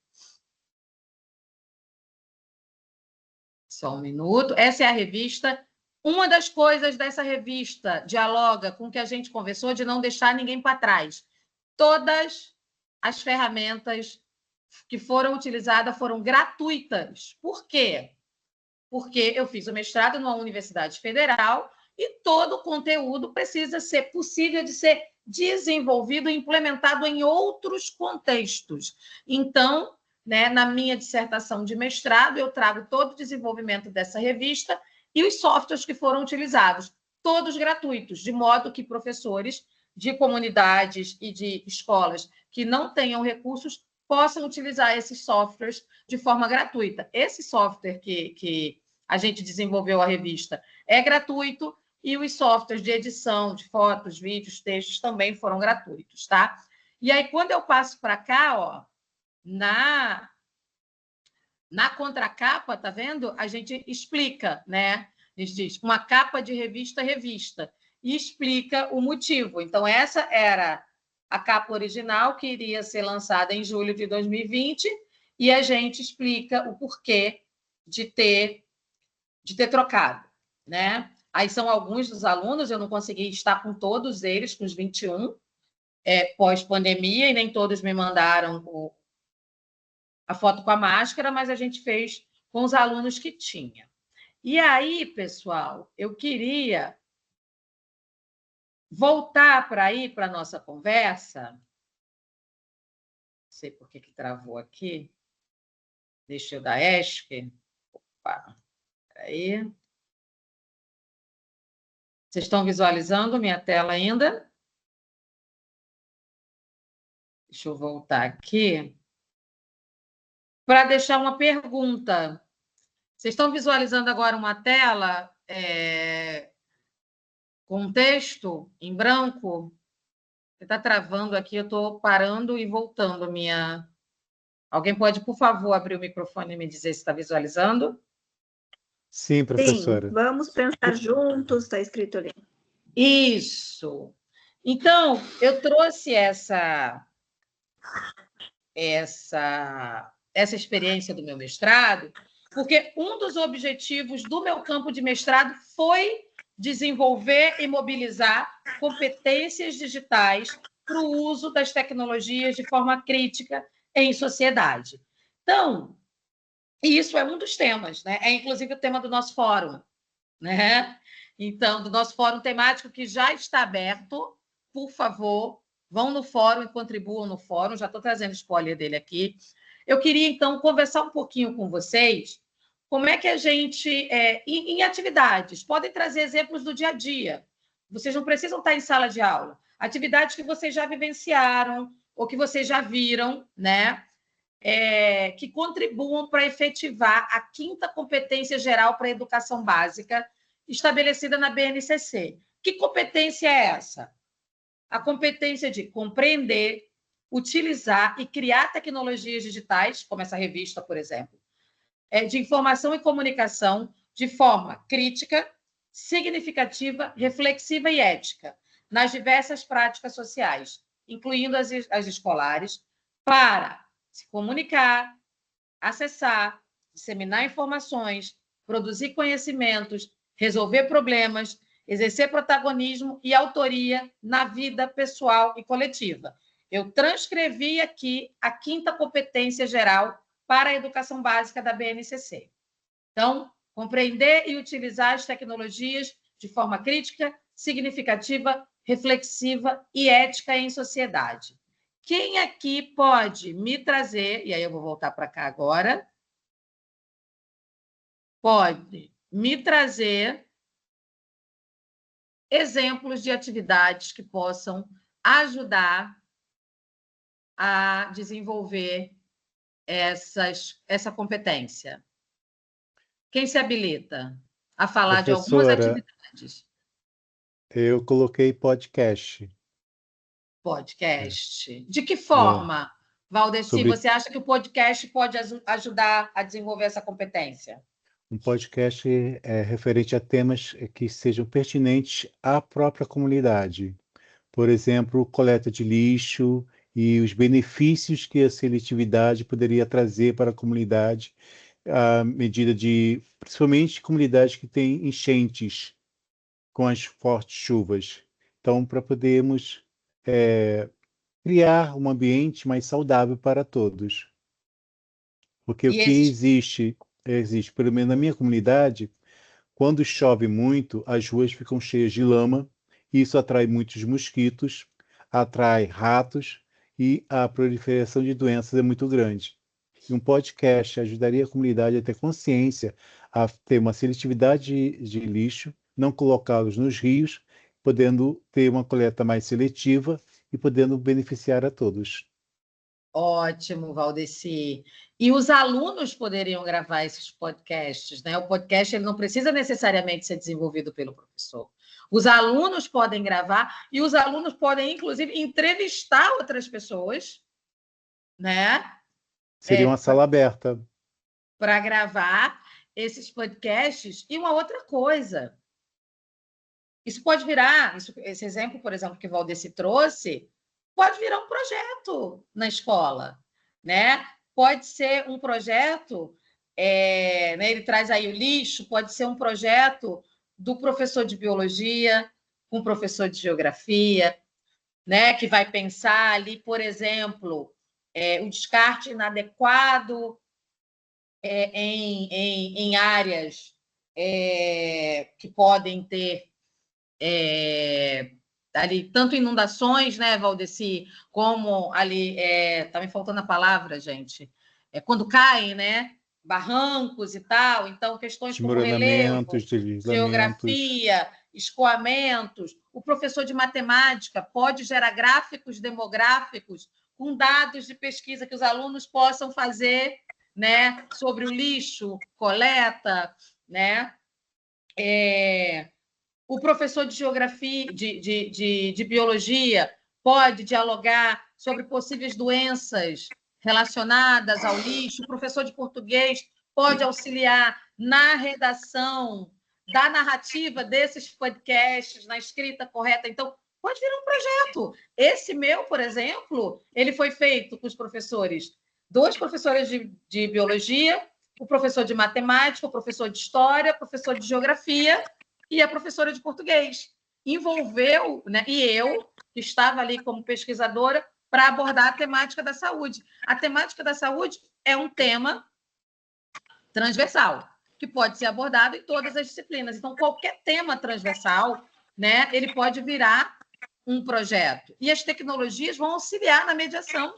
Só um minuto. Essa é a revista. Uma das coisas dessa revista dialoga com o que a gente conversou, de não deixar ninguém para trás. Todas as ferramentas que foram utilizadas foram gratuitas. Por quê? Porque eu fiz o mestrado numa universidade federal e todo o conteúdo precisa ser possível de ser desenvolvido e implementado em outros contextos. Então, né, na minha dissertação de mestrado, eu trago todo o desenvolvimento dessa revista e os softwares que foram utilizados, todos gratuitos, de modo que professores de comunidades e de escolas que não tenham recursos possam utilizar esses softwares de forma gratuita. Esse software que a gente desenvolveu a revista é gratuito e os softwares de edição de fotos, vídeos, textos também foram gratuitos, tá? E aí, quando eu passo para cá, ó, na contracapa, tá vendo? A gente explica, né? A gente diz uma capa de revista, e explica o motivo. Então, essa era a capa original, que iria ser lançada em julho de 2020, e a gente explica o porquê de ter trocado, né? Aí são alguns dos alunos, eu não consegui estar com todos eles, com os 21, pós-pandemia, e nem todos me mandaram a foto com a máscara, mas a gente fez com os alunos que tinha. E aí, pessoal, eu queria voltar para a nossa conversa. Não sei por que travou aqui. Deixa eu dar ESC. Opa, aí. Vocês estão visualizando minha tela ainda? Deixa eu voltar aqui para deixar uma pergunta. Vocês estão visualizando agora uma tela com texto em branco? Está travando aqui, eu estou parando e voltando minha... Alguém pode, por favor, abrir o microfone e me dizer se está visualizando? Sim, professora. Sim, vamos pensar juntos, está escrito ali. Isso. Então, eu trouxe essa experiência do meu mestrado, porque um dos objetivos do meu campo de mestrado foi desenvolver e mobilizar competências digitais para o uso das tecnologias de forma crítica em sociedade. Então, isso é um dos temas, né? É inclusive o tema do nosso fórum, né? Então, do nosso fórum temático que já está aberto, por favor, vão no fórum e contribuam no fórum, já estou trazendo spoiler dele aqui. Eu queria, então, conversar um pouquinho com vocês como é que a gente, em atividades, podem trazer exemplos do dia a dia. Vocês não precisam estar em sala de aula. Atividades que vocês já vivenciaram ou que vocês já viram, né? Que contribuam para efetivar a 5ª competência geral para a educação básica estabelecida na BNCC. Que competência é essa? A competência de compreender, utilizar e criar tecnologias digitais, como essa revista, por exemplo, de informação e comunicação de forma crítica, significativa, reflexiva e ética, nas diversas práticas sociais, incluindo as escolares, para se comunicar, acessar, disseminar informações, produzir conhecimentos, resolver problemas, exercer protagonismo e autoria na vida pessoal e coletiva. Eu transcrevi aqui a 5ª competência geral para a educação básica da BNCC. Então, compreender e utilizar as tecnologias de forma crítica, significativa, reflexiva e ética em sociedade. Quem aqui pode me trazer, e aí eu vou voltar para cá agora, pode me trazer exemplos de atividades que possam ajudar a desenvolver essa competência? Quem se habilita a falar de algumas atividades? Eu coloquei podcast. Podcast. De que forma, Valdeci, você acha que o podcast pode ajudar a desenvolver essa competência? Um podcast referente a temas que sejam pertinentes à própria comunidade. Por exemplo, coleta de lixo e os benefícios que a seletividade poderia trazer para a comunidade, à medida de, principalmente, comunidades que têm enchentes com as fortes chuvas. Então, para podermos criar um ambiente mais saudável para todos. Porque o que existe, pelo menos na minha comunidade, quando chove muito, as ruas ficam cheias de lama, e isso atrai muitos mosquitos, atrai ratos, e a proliferação de doenças é muito grande. E um podcast ajudaria a comunidade a ter consciência a ter uma seletividade de lixo, não colocá-los nos rios, podendo ter uma coleta mais seletiva e podendo beneficiar a todos. Ótimo, Valdeci. E os alunos poderiam gravar esses podcasts, né? O podcast ele não precisa necessariamente ser desenvolvido pelo professor. Os alunos podem gravar e os alunos podem, inclusive, entrevistar outras pessoas, né? Seria uma sala aberta. Para gravar esses podcasts. E uma outra coisa, isso pode virar, esse exemplo, por exemplo, que o Valdeci trouxe, pode virar um projeto na escola, né? Pode ser um projeto, né? Ele traz aí o lixo, pode ser um projeto do professor de biologia, com o professor de geografia, né? Que vai pensar ali, por exemplo, o descarte inadequado em áreas que podem ter ali tanto inundações, né, Valdeci, como ali tá me faltando a palavra, gente, quando caem, né, barrancos e tal, então questões como relevo, geografia, escoamentos. O professor de matemática pode gerar gráficos demográficos com dados de pesquisa que os alunos possam fazer, né, sobre o lixo, coleta, né? O professor de geografia, de biologia, pode dialogar sobre possíveis doenças relacionadas ao lixo. O professor de português pode auxiliar na redação da narrativa desses podcasts, na escrita correta. Então, pode virar um projeto. Esse meu, por exemplo, ele foi feito com os professores, 2 professores de biologia, o professor de matemática, o professor de história, o professor de geografia e a professora de português. Envolveu, né? E eu, que estava ali como pesquisadora, para abordar a temática da saúde. A temática da saúde é um tema transversal, que pode ser abordado em todas as disciplinas. Então, qualquer tema transversal, né, ele pode virar um projeto. E as tecnologias vão auxiliar na mediação,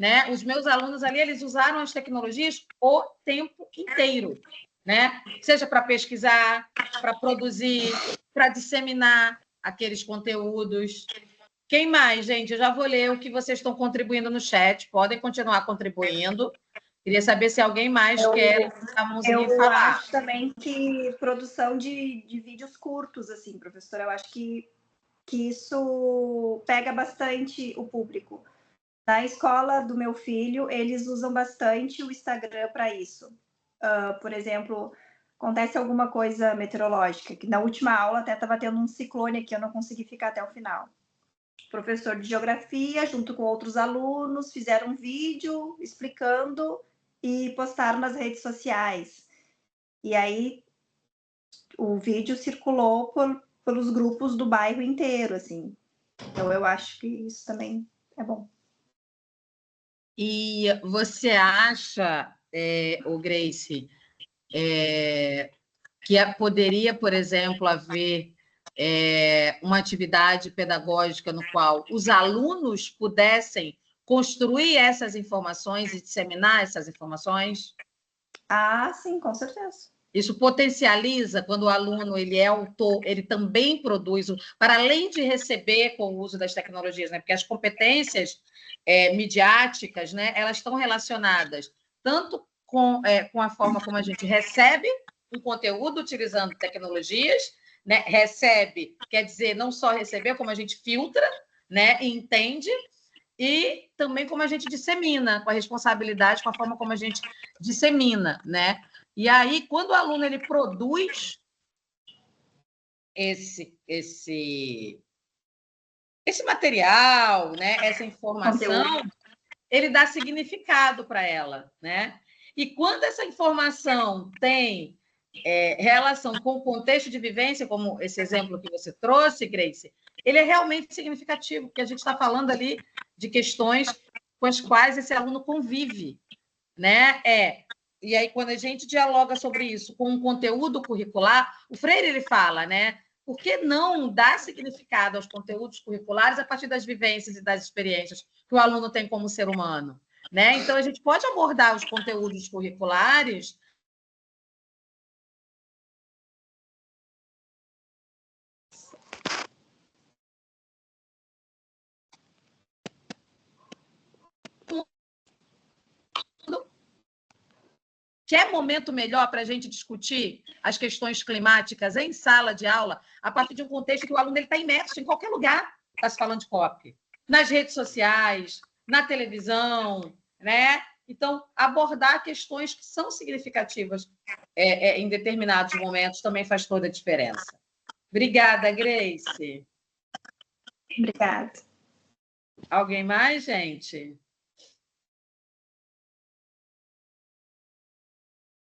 né? Os meus alunos ali, eles usaram as tecnologias o tempo inteiro, né? Seja para pesquisar, para produzir, para disseminar aqueles conteúdos. Quem mais, gente? Eu já vou ler o que vocês estão contribuindo no chat. Podem continuar contribuindo. Queria saber se alguém mais quer a mãozinha e falar. Eu acho também que produção de vídeos curtos, assim, professora, eu acho que isso pega bastante o público. Na escola do meu filho, eles usam bastante o Instagram para isso. Por exemplo, acontece alguma coisa meteorológica, que na última aula até estava tendo um ciclone aqui, eu não consegui ficar até o final. O professor de geografia, junto com outros alunos, fizeram um vídeo explicando e postaram nas redes sociais. E aí o vídeo circulou pelos grupos do bairro inteiro, assim. Então eu acho que isso também é bom. E você acha, Grace, que poderia, por exemplo, haver uma atividade pedagógica no qual os alunos pudessem construir essas informações e disseminar essas informações? Ah, sim, com certeza. Isso potencializa quando o aluno ele é autor, ele também produz, para além de receber com o uso das tecnologias, né? Porque as competências midiáticas, né? Elas estão relacionadas tanto com a forma como a gente recebe um conteúdo utilizando tecnologias, né? Recebe, quer dizer, não só receber, como a gente filtra, né? E entende, e também como a gente dissemina, com a responsabilidade, com a forma como a gente dissemina, né? E aí, quando o aluno ele produz esse material, né? Essa informação, ele dá significado para ela, né? E quando essa informação tem relação com o contexto de vivência, como esse exemplo que você trouxe, Grace, ele é realmente significativo, porque a gente está falando ali de questões com as quais esse aluno convive, né? E aí, quando a gente dialoga sobre isso com um conteúdo curricular, o Freire ele fala, né? Por que não dar significado aos conteúdos curriculares a partir das vivências e das experiências que o aluno tem como ser humano, né? Então, a gente pode abordar os conteúdos curriculares Quer momento melhor para a gente discutir as questões climáticas em sala de aula, a partir de um contexto que o aluno está imerso em qualquer lugar, está se falando de COP, nas redes sociais, na televisão, né? Então, abordar questões que são significativas em determinados momentos também faz toda a diferença. Obrigada, Grace. Obrigada. Alguém mais, gente?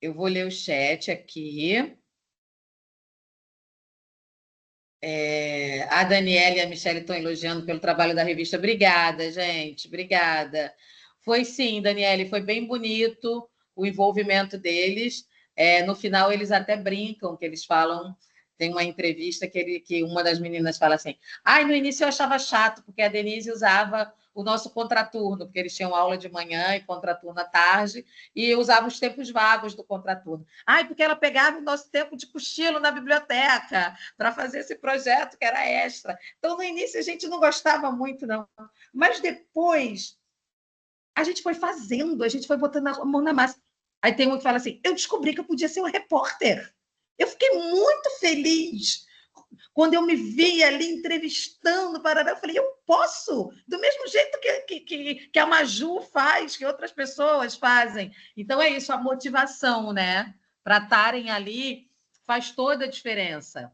Eu vou ler o chat aqui. A Daniela e a Michelle estão elogiando pelo trabalho da revista. Obrigada, gente. Obrigada. Foi sim, Daniele, foi bem bonito o envolvimento deles. No final, eles até brincam, que eles falam... Tem uma entrevista que uma das meninas fala assim: no início eu achava chato, porque a Denise usava o nosso contraturno, porque eles tinham aula de manhã e contraturno à tarde, e usava os tempos vagos do contraturno. Porque ela pegava o nosso tempo de cochilo na biblioteca para fazer esse projeto que era extra. Então, no início, a gente não gostava muito, não. Mas depois, a gente foi fazendo, a gente foi botando a mão na massa. Aí tem um que fala assim: eu descobri que eu podia ser um repórter. Eu fiquei muito feliz quando eu me vi ali entrevistando o Parará. Eu falei, eu posso, do mesmo jeito que a Maju faz, que outras pessoas fazem. Então, é isso, a motivação, né? Para estarem ali faz toda a diferença.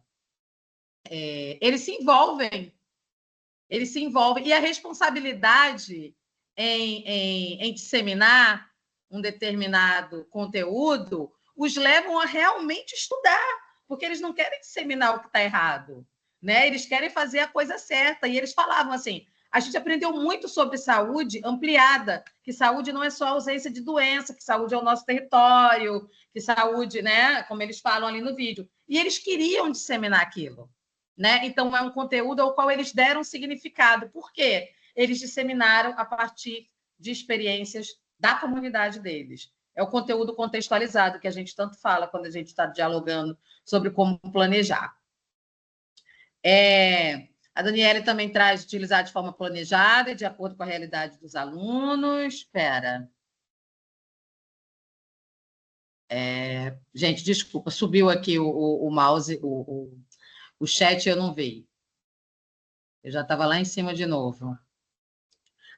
Eles se envolvem. E a responsabilidade em disseminar um determinado conteúdo os levam a realmente estudar, porque eles não querem disseminar o que está errado, né? Eles querem fazer a coisa certa. E eles falavam assim: a gente aprendeu muito sobre saúde ampliada, que saúde não é só ausência de doença, que saúde é o nosso território, que saúde, né? Como eles falam ali no vídeo. E eles queriam disseminar aquilo, né? Então, é um conteúdo ao qual eles deram significado. Por quê? Eles disseminaram a partir de experiências da comunidade deles. É o conteúdo contextualizado que a gente tanto fala quando a gente está dialogando sobre como planejar. A Daniela também traz utilizar de forma planejada e de acordo com a realidade dos alunos. Espera. Gente, desculpa, subiu aqui o mouse, o chat eu não vi. Eu já estava lá em cima de novo.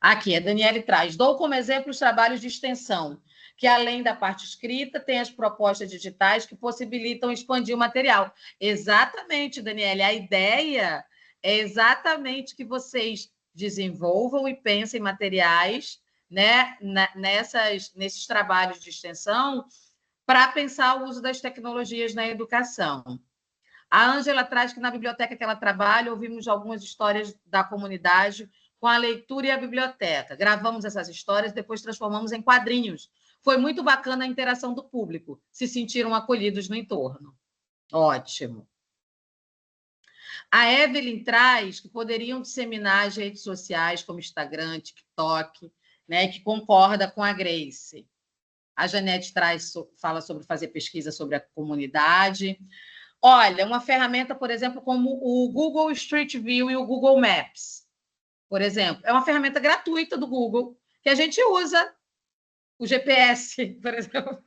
Aqui, a Daniela traz: dou como exemplo os trabalhos de extensão, que, além da parte escrita, tem as propostas digitais que possibilitam expandir o material. Exatamente, Daniela. A ideia é exatamente que vocês desenvolvam e pensem materiais, né, nesses trabalhos de extensão para pensar o uso das tecnologias na educação. A Ângela traz que, na biblioteca que ela trabalha, ouvimos algumas histórias da comunidade com a leitura e a biblioteca. Gravamos essas histórias, depois transformamos em quadrinhos. Foi muito bacana a interação do público. Se sentiram acolhidos no entorno. Ótimo. A Evelyn traz que poderiam disseminar as redes sociais, como Instagram, TikTok, né, que concorda com a Grace. A Janete fala sobre fazer pesquisa sobre a comunidade. Olha, uma ferramenta, por exemplo, como o Google Street View e o Google Maps, por exemplo, é uma ferramenta gratuita do Google que a gente usa o GPS, por exemplo,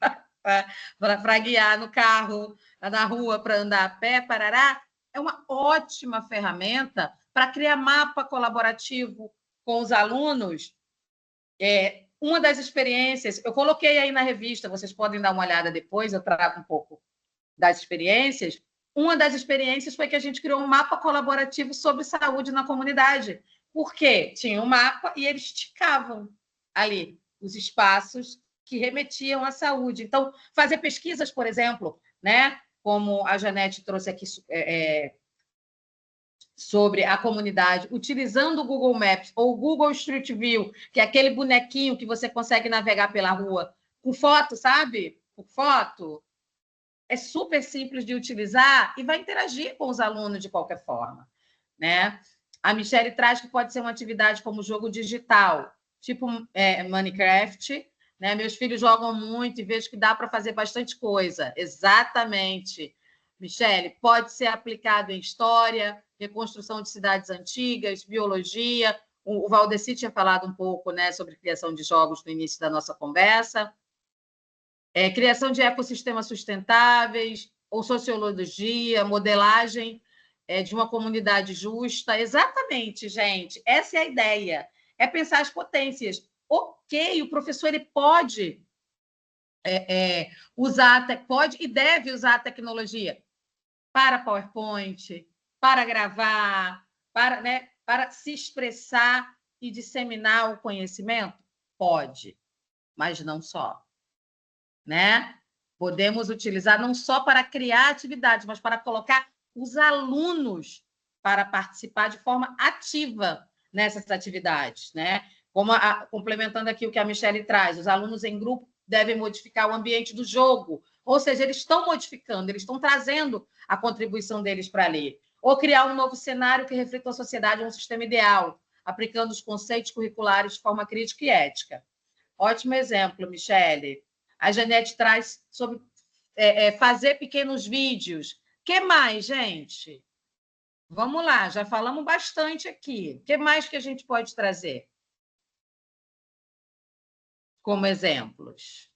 para guiar no carro, na rua, para andar a pé, parará. É uma ótima ferramenta para criar mapa colaborativo com os alunos. Uma das experiências, eu coloquei aí na revista, vocês podem dar uma olhada depois, eu trago um pouco das experiências. Uma das experiências foi que a gente criou um mapa colaborativo sobre saúde na comunidade. Por quê? Tinha um mapa e eles esticavam ali os espaços que remetiam à saúde. Então, fazer pesquisas, por exemplo, né, como a Janete trouxe aqui sobre a comunidade, utilizando o Google Maps ou o Google Street View, que é aquele bonequinho que você consegue navegar pela rua com foto, sabe? Com foto. É super simples de utilizar e vai interagir com os alunos de qualquer forma, né? A Michelle traz que pode ser uma atividade como jogo digital, tipo Minecraft, né? Meus filhos jogam muito e vejo que dá para fazer bastante coisa. Exatamente. Michelle, pode ser aplicado em história, reconstrução de cidades antigas, biologia. O Valdeci tinha falado um pouco, né, sobre criação de jogos no início da nossa conversa. Criação de ecossistemas sustentáveis, ou sociologia, modelagem de uma comunidade justa. Exatamente, gente. Essa é a ideia. É pensar as potências. Ok, o professor ele pode pode e deve usar a tecnologia para PowerPoint, para gravar, para se expressar e disseminar o conhecimento? Pode, mas não só. Né? Podemos utilizar não só para criar atividades, mas para colocar os alunos para participar de forma ativa nessas atividades. Né? Complementando aqui o que a Michele traz, os alunos em grupo devem modificar o ambiente do jogo, ou seja, eles estão modificando, eles estão trazendo a contribuição deles para ali. Ou criar um novo cenário que reflita a sociedade, um sistema ideal, aplicando os conceitos curriculares de forma crítica e ética. Ótimo exemplo, Michele. A Janete traz sobre fazer pequenos vídeos. O que mais, gente? Vamos lá, já falamos bastante aqui. O que mais que a gente pode trazer como exemplos?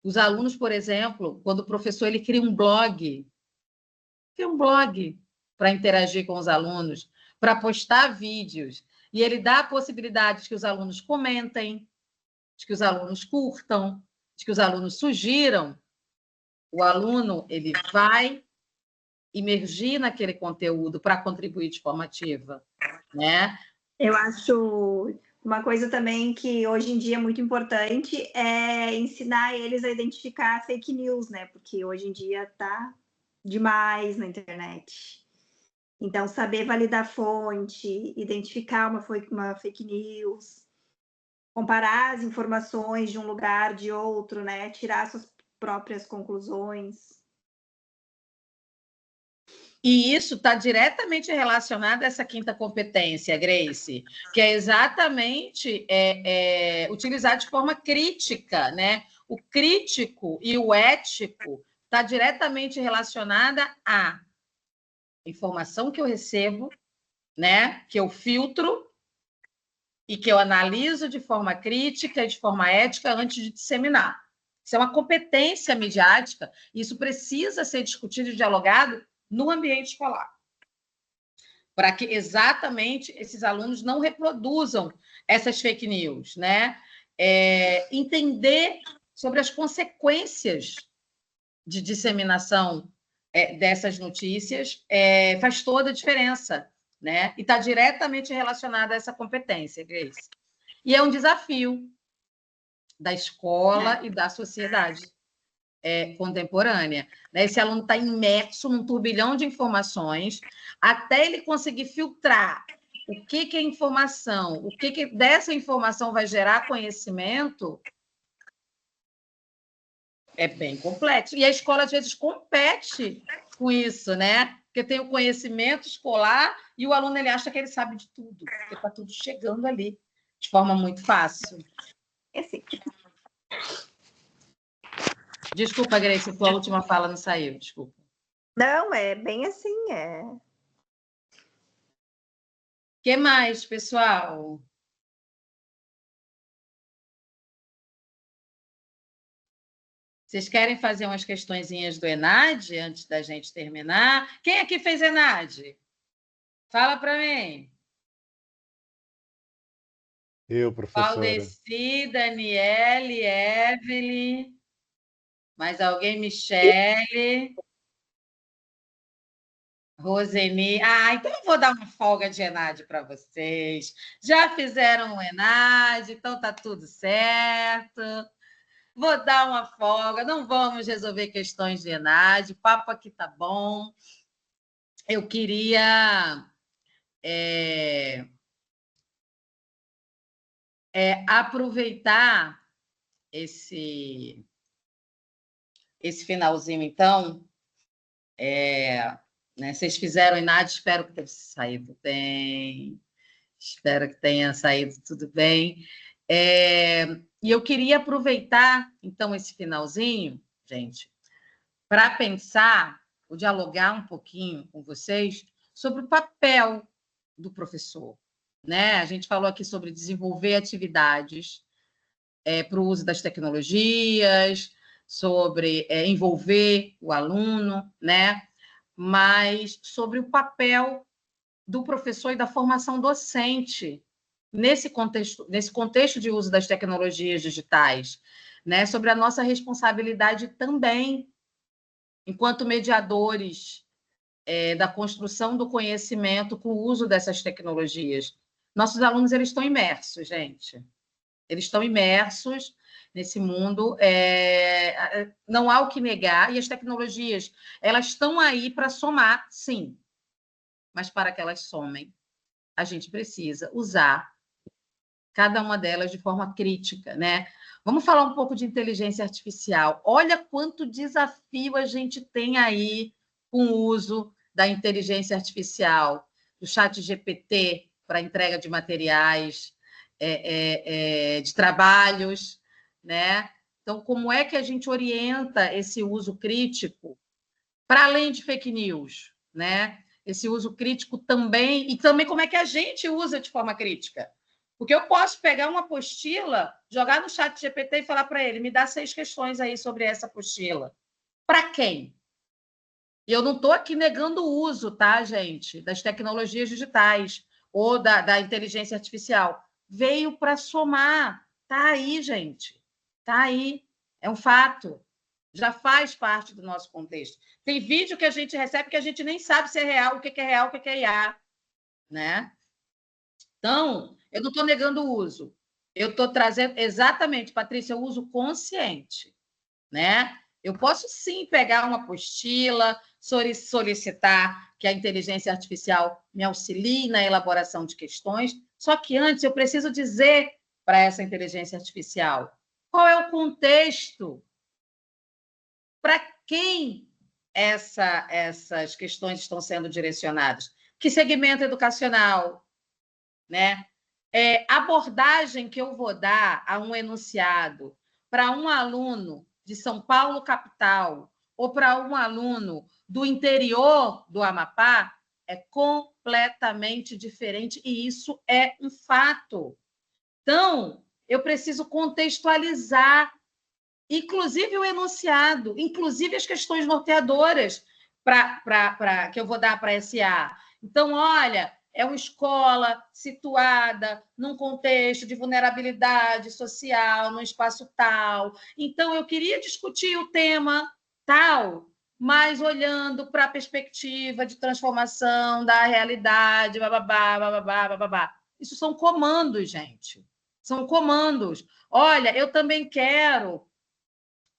Os alunos, por exemplo, quando o professor ele cria um blog para interagir com os alunos, para postar vídeos, e ele dá a possibilidade de que os alunos comentem, de que os alunos curtam, de que os alunos sugiram, o aluno ele vai imergir naquele conteúdo para contribuir de forma ativa, né? Eu acho uma coisa também que hoje em dia é muito importante é ensinar eles a identificar fake news, né? Porque hoje em dia está demais na internet. Então, saber validar a fonte, identificar uma fake news, comparar as informações de um lugar, de outro, né? Tirar suas próprias conclusões. E isso está diretamente relacionado a essa quinta competência, Grace, que é exatamente utilizar de forma crítica, né? O crítico e o ético está diretamente relacionada à informação que eu recebo, né? Que eu filtro e que eu analiso de forma crítica e de forma ética antes de disseminar. Isso é uma competência midiática, e isso precisa ser discutido e dialogado no ambiente escolar, para que exatamente esses alunos não reproduzam essas fake news, né? Entender sobre as consequências de disseminação dessas notícias faz toda a diferença, né? E está diretamente relacionada a essa competência, Grace. E é um desafio da escola e da sociedade contemporânea. Né? Esse aluno está imerso num turbilhão de informações, até ele conseguir filtrar o que é informação, o que dessa informação vai gerar conhecimento, é bem complexo. E a escola, às vezes, compete com isso, né? Porque tem o conhecimento escolar e o aluno ele acha que ele sabe de tudo, porque está tudo chegando ali de forma muito fácil. Desculpa, Grace, tua última fala não saiu, desculpa. Não, é bem assim, O que mais, pessoal? Vocês querem fazer umas questõezinhas do ENAD antes da gente terminar? Quem aqui fez ENAD? Fala para mim. Eu, professora. Valdeci, Daniele, Evelyn. Mais alguém? Michele. Roseni. Então eu vou dar uma folga de ENAD para vocês. Já fizeram o ENAD, então tá tudo certo. Vou dar uma folga, não vamos resolver questões de ENAD, o papo aqui tá bom. Eu queria aproveitar esse finalzinho, então. Né, vocês fizeram ENAD, espero que tenha saído bem. Espero que tenha saído tudo bem. E eu queria aproveitar, então, esse finalzinho, gente, para pensar, ou dialogar um pouquinho com vocês sobre o papel do professor, né? A gente falou aqui sobre desenvolver atividades para o uso das tecnologias, sobre envolver o aluno, né? Mas sobre o papel do professor e da formação docente nesse contexto de uso das tecnologias digitais, né? Sobre a nossa responsabilidade também, enquanto mediadores da construção do conhecimento com o uso dessas tecnologias. Nossos alunos, eles estão imersos, gente. Eles estão imersos nesse mundo, não há o que negar, e as tecnologias, elas estão aí para somar, sim, mas para que elas somem, a gente precisa usar cada uma delas de forma crítica, né? Vamos falar um pouco de inteligência artificial. Olha quanto desafio a gente tem aí com o uso da inteligência artificial, do chat GPT para entrega de materiais, de trabalhos, né? Então, como é que a gente orienta esse uso crítico para além de fake news, né? Esse uso crítico também, e também como é que a gente usa de forma crítica. Porque eu posso pegar uma apostila, jogar no chat GPT e falar para ele, me dá 6 questões aí sobre essa apostila. Para quem? E eu não estou aqui negando o uso, tá, gente, das tecnologias digitais ou da inteligência artificial. Veio para somar. Tá aí, gente. Tá aí. É um fato. Já faz parte do nosso contexto. Tem vídeo que a gente recebe que a gente nem sabe se é real, o que é real, o que é IA, né? Então, eu não estou negando o uso. Eu estou trazendo exatamente, Patrícia, o uso consciente, né? Eu posso sim pegar uma apostila, solicitar que a inteligência artificial me auxilie na elaboração de questões, só que antes eu preciso dizer para essa inteligência artificial qual é o contexto, para quem essas questões estão sendo direcionadas, que segmento educacional, né? Abordagem que eu vou dar a um enunciado para um aluno de São Paulo, capital, ou para um aluno do interior do Amapá, é completamente diferente, e isso é um fato. Então, eu preciso contextualizar, inclusive o enunciado, inclusive as questões norteadoras que eu vou dar para a SA. Então, olha, é uma escola situada num contexto de vulnerabilidade social, num espaço tal. Então, eu queria discutir o tema tal, mas olhando para a perspectiva de transformação da realidade, bababá, bababá, bababá. Isso são comandos, gente. São comandos. Olha, eu também quero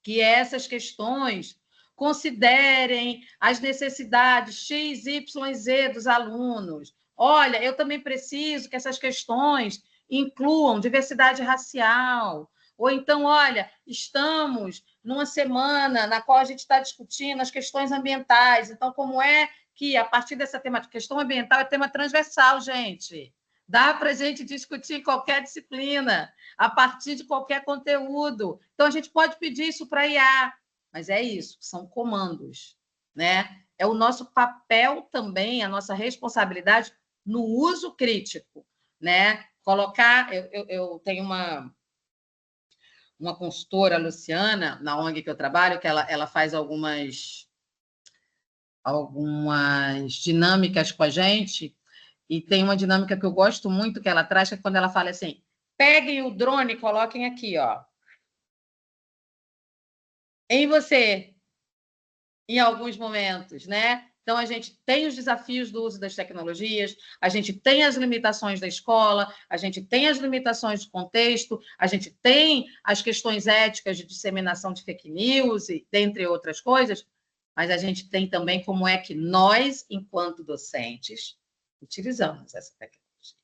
que essas questões considerem as necessidades X, Y, Z dos alunos. Olha, eu também preciso que essas questões incluam diversidade racial. Ou então, olha, estamos numa semana na qual a gente está discutindo as questões ambientais. Então, como é que, a partir dessa temática, questão ambiental é tema transversal, gente. Dá para a gente discutir qualquer disciplina, a partir de qualquer conteúdo. Então, a gente pode pedir isso para a IA, mas é isso, são comandos, né? É o nosso papel também, a nossa responsabilidade no uso crítico, né? Colocar... Eu tenho uma consultora, a Luciana, na ONG que eu trabalho, que ela faz algumas dinâmicas com a gente, e tem uma dinâmica que eu gosto muito que ela traz, que é quando ela fala assim, peguem o drone e coloquem aqui, ó, em você, em alguns momentos, né? Então, a gente tem os desafios do uso das tecnologias, a gente tem as limitações da escola, a gente tem as limitações do contexto, a gente tem as questões éticas de disseminação de fake news, e dentre outras coisas, mas a gente tem também como é que nós, enquanto docentes, utilizamos essa tecnologia.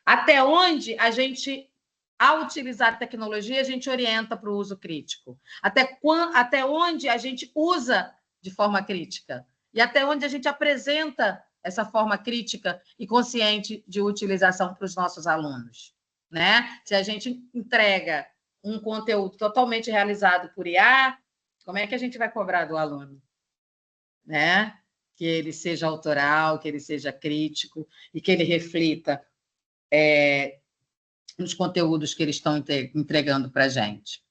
Até onde a gente, ao utilizar a tecnologia, a gente orienta para o uso crítico. Até onde a gente usa de forma crítica. E até onde a gente apresenta essa forma crítica e consciente de utilização para os nossos alunos. Né? Se a gente entrega um conteúdo totalmente realizado por IA, como é que a gente vai cobrar do aluno? Né? Que ele seja autoral, que ele seja crítico e que ele reflita nos conteúdos que eles estão entregando para a gente.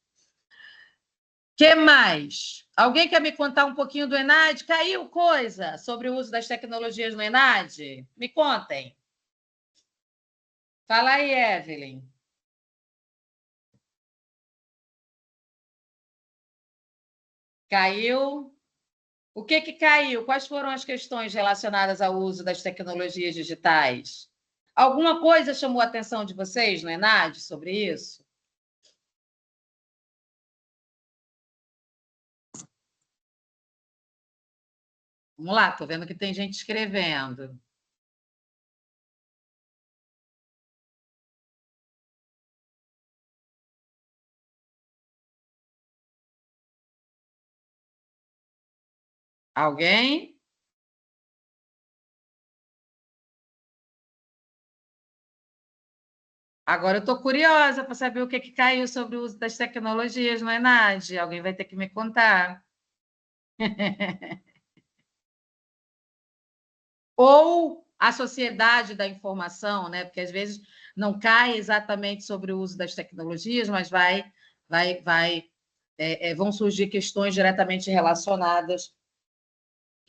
O que mais? Alguém quer me contar um pouquinho do ENAD? Caiu coisa sobre o uso das tecnologias no ENAD? Me contem. Fala aí, Evelyn. Caiu? O que caiu? Quais foram as questões relacionadas ao uso das tecnologias digitais? Alguma coisa chamou a atenção de vocês no ENAD sobre isso? Vamos lá, estou vendo que tem gente escrevendo. Alguém? Agora eu estou curiosa para saber o que caiu sobre o uso das tecnologias no ENAD. Alguém vai ter que me contar. Ou a sociedade da informação, né? Porque às vezes não cai exatamente sobre o uso das tecnologias, mas vão surgir questões diretamente relacionadas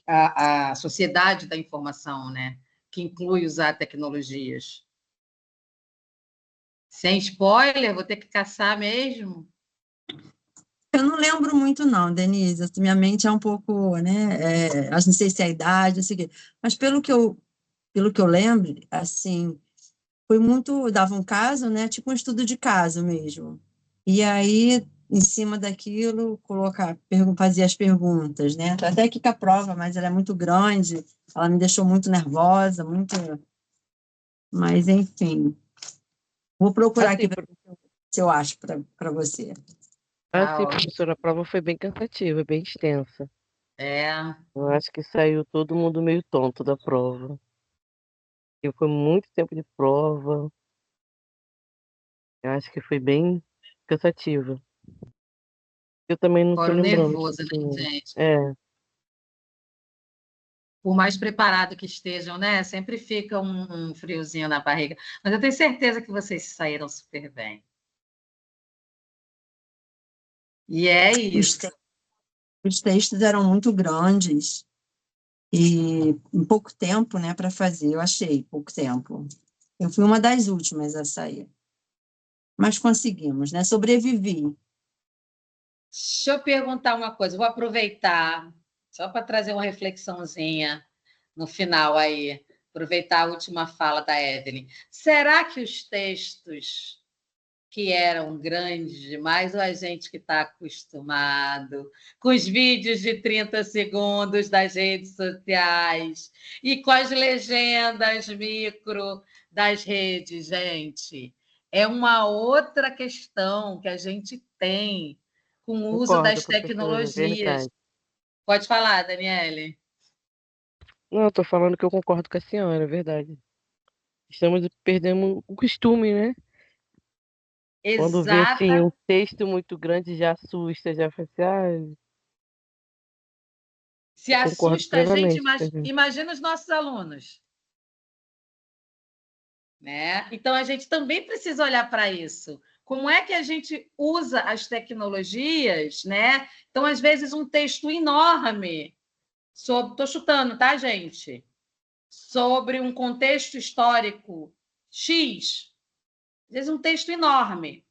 à sociedade da informação, né? Que inclui usar tecnologias. Sem spoiler, vou ter que caçar mesmo. Eu não lembro muito, não, Denise. Minha mente é um pouco, né? Não sei se é a idade, não sei o quê. Mas pelo que eu lembro, assim, foi muito, dava um caso, né? Tipo um estudo de caso mesmo. E aí, em cima daquilo, fazia as perguntas, né? Tô até aqui com a prova, mas ela é muito grande, ela me deixou muito nervosa, muito. Mas, enfim. Vou procurar aqui para ver se eu acho para você. Sim, professora, a prova foi bem cansativa, bem extensa. Eu acho que saiu todo mundo meio tonto da prova. E foi muito tempo de prova. Eu acho que foi bem cansativa. Eu também não estou lembrando. Nervoso, né, gente? Por mais preparado que estejam, né? Sempre fica um friozinho na barriga. Mas eu tenho certeza que vocês saíram super bem. E é isso. Os textos eram muito grandes e em pouco tempo, né, para fazer. Eu achei pouco tempo. Eu fui uma das últimas a sair. Mas conseguimos, né? Sobrevivi. Deixa eu perguntar uma coisa. Vou aproveitar, só para trazer uma reflexãozinha no final aí. Aproveitar a última fala da Evelyn. Será que os textos que eram grandes demais, ou a gente que está acostumado com os vídeos de 30 segundos das redes sociais e com as legendas micro das redes, gente? É uma outra questão que a gente tem com o uso das tecnologias. Pode falar, Daniele. Não, estou falando que eu concordo com a senhora, é verdade. Estamos perdendo o costume, né? Quando vê assim, um texto muito grande já assusta, já fala assim, se assusta a gente, imagina os nossos alunos. Né? Então, a gente também precisa olhar para isso. Como é que a gente usa as tecnologias, né? Então, às vezes, um texto enorme, estou chutando, tá, gente? Sobre um contexto histórico X, às vezes um texto enorme.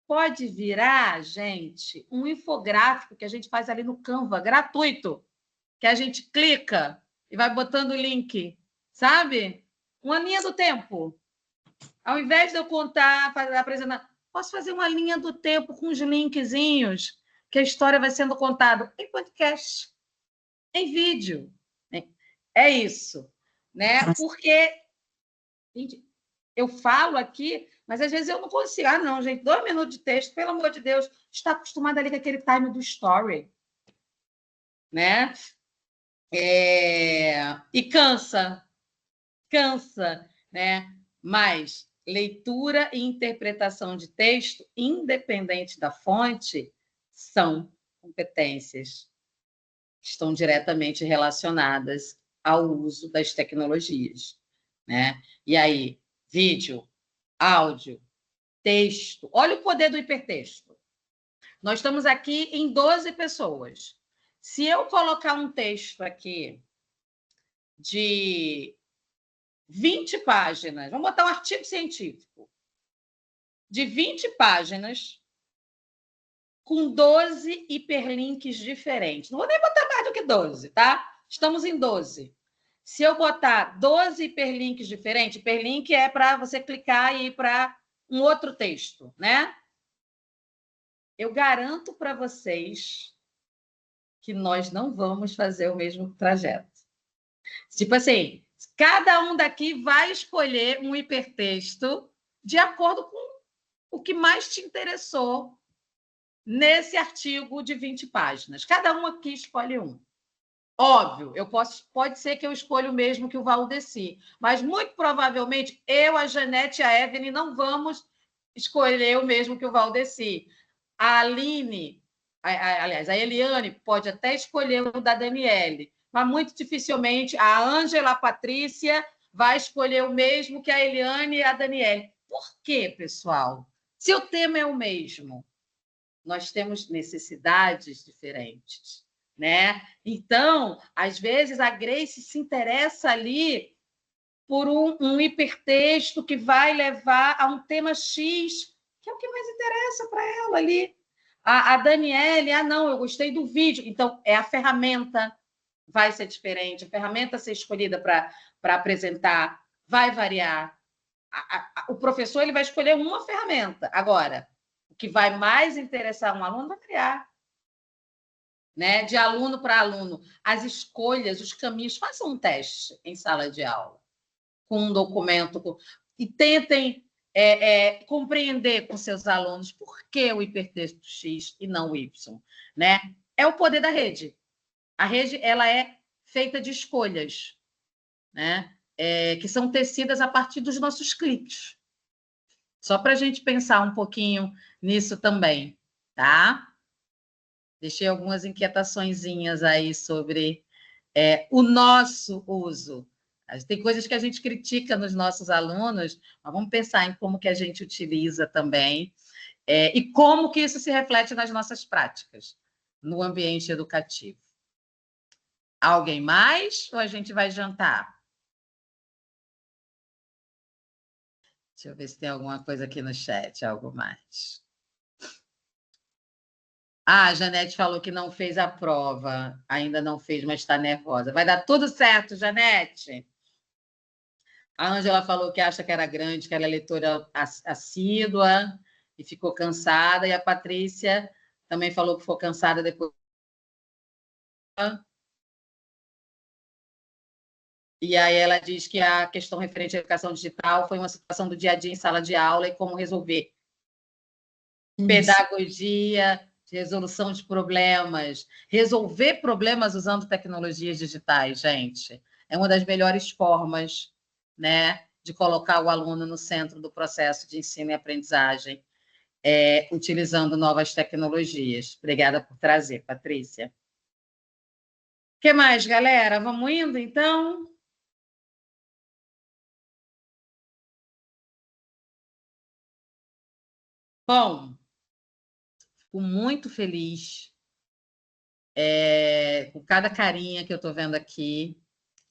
Pode virar, gente, um infográfico que a gente faz ali no Canva, gratuito, que a gente clica e vai botando o link, sabe? Uma linha do tempo. Ao invés de eu contar, apresentar, posso fazer uma linha do tempo com os linkzinhos, que a história vai sendo contada em podcast, em vídeo. É isso, né? Porque gente, eu falo aqui, mas às vezes eu não consigo. Ah, não, gente, 2 minutos de texto, pelo amor de Deus, está acostumado ali com aquele time do story, né? E cansa, né? Mas leitura e interpretação de texto, independente da fonte, são competências que estão diretamente relacionadas ao uso das tecnologias, né? E aí, vídeo, áudio, texto. Olha o poder do hipertexto. Nós estamos aqui em 12 pessoas. Se eu colocar um texto aqui de 20 páginas, vamos botar um artigo científico, de 20 páginas, com 12 hiperlinks diferentes. Não vou nem botar mais do que 12, tá? Estamos em 12. Se eu botar 12 hiperlinks diferentes, hiperlink é para você clicar e ir para um outro texto, né? Eu garanto para vocês que nós não vamos fazer o mesmo trajeto. Tipo assim, cada um daqui vai escolher um hipertexto de acordo com o que mais te interessou nesse artigo de 20 páginas. Cada um aqui escolhe um. Óbvio, pode ser que eu escolha o mesmo que o Valdeci, mas muito provavelmente eu, a Janete e a Evelyn não vamos escolher o mesmo que o Valdeci. A Aline, aliás, a Eliane pode até escolher o da Daniele, mas muito dificilmente a Ângela, a Patrícia vai escolher o mesmo que a Eliane e a Daniele. Por quê, pessoal? Se o tema é o mesmo, nós temos necessidades diferentes, né? Então, às vezes, a Grace se interessa ali por um hipertexto que vai levar a um tema X, que é o que mais interessa para ela ali. A Daniele, não, eu gostei do vídeo. Então, é a ferramenta, vai ser diferente, a ferramenta a ser escolhida para apresentar vai variar. O professor ele vai escolher uma ferramenta. Agora, o que vai mais interessar um aluno vai variar. Né? De aluno para aluno. As escolhas, os caminhos, façam um teste em sala de aula, com um documento, e tentem compreender com seus alunos por que o hipertexto X e não o Y. Né? É o poder da rede. A rede ela é feita de escolhas, né? Que são tecidas a partir dos nossos cliques. Só para a gente pensar um pouquinho nisso também, tá? Deixei algumas inquietaçõezinhas aí sobre o nosso uso. Tem coisas que a gente critica nos nossos alunos, mas vamos pensar em como que a gente utiliza também e como que isso se reflete nas nossas práticas, no ambiente educativo. Alguém mais ou a gente vai jantar? Deixa eu ver se tem alguma coisa aqui no chat, algo mais. A Janete falou que não fez a prova, ainda não fez, mas está nervosa. Vai dar tudo certo, Janete. A Ângela falou que acha que era grande, que era leitora assídua e ficou cansada. E a Patrícia também falou que ficou cansada depois. E aí ela diz que a questão referente à educação digital foi uma situação do dia a dia em sala de aula e como resolver. Isso. Pedagogia, resolução de problemas, resolver problemas usando tecnologias digitais, gente. É uma das melhores formas, né, de colocar o aluno no centro do processo de ensino e aprendizagem, utilizando novas tecnologias. Obrigada por trazer, Patrícia. O que mais, galera? Vamos indo, então? Bom, fico muito feliz com cada carinha que eu estou vendo aqui.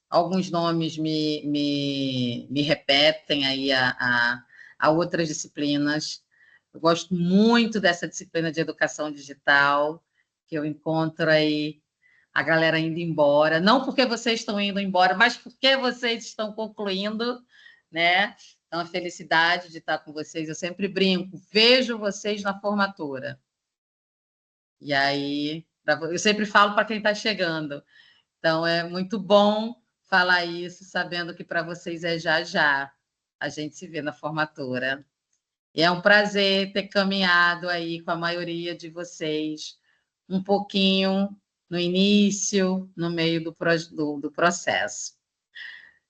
Alguns nomes me repetem aí a outras disciplinas. Eu gosto muito dessa disciplina de educação digital, que eu encontro aí a galera indo embora. Não porque vocês estão indo embora, mas porque vocês estão concluindo, né? Então, a felicidade de estar com vocês. Eu sempre brinco, vejo vocês na formatura. E aí, eu sempre falo para quem está chegando. Então, é muito bom falar isso, sabendo que para vocês é já já. A gente se vê na formatura. E é um prazer ter caminhado aí com a maioria de vocês um pouquinho no início, no meio do processo.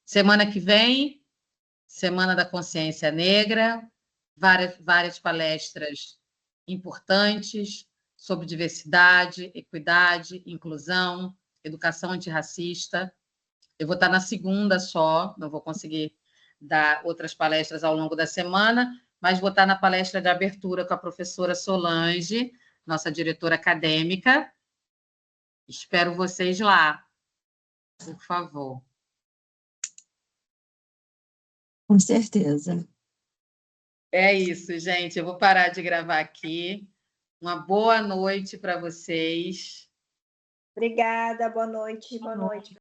Semana que vem, Semana da Consciência Negra, várias palestras importantes sobre diversidade, equidade, inclusão, educação antirracista. Eu vou estar na segunda só, não vou conseguir dar outras palestras ao longo da semana, mas vou estar na palestra de abertura com a professora Solange, nossa diretora acadêmica. Espero vocês lá, por favor. Com certeza. É isso, gente. Eu vou parar de gravar aqui. Uma boa noite para vocês. Obrigada, boa noite. Boa noite.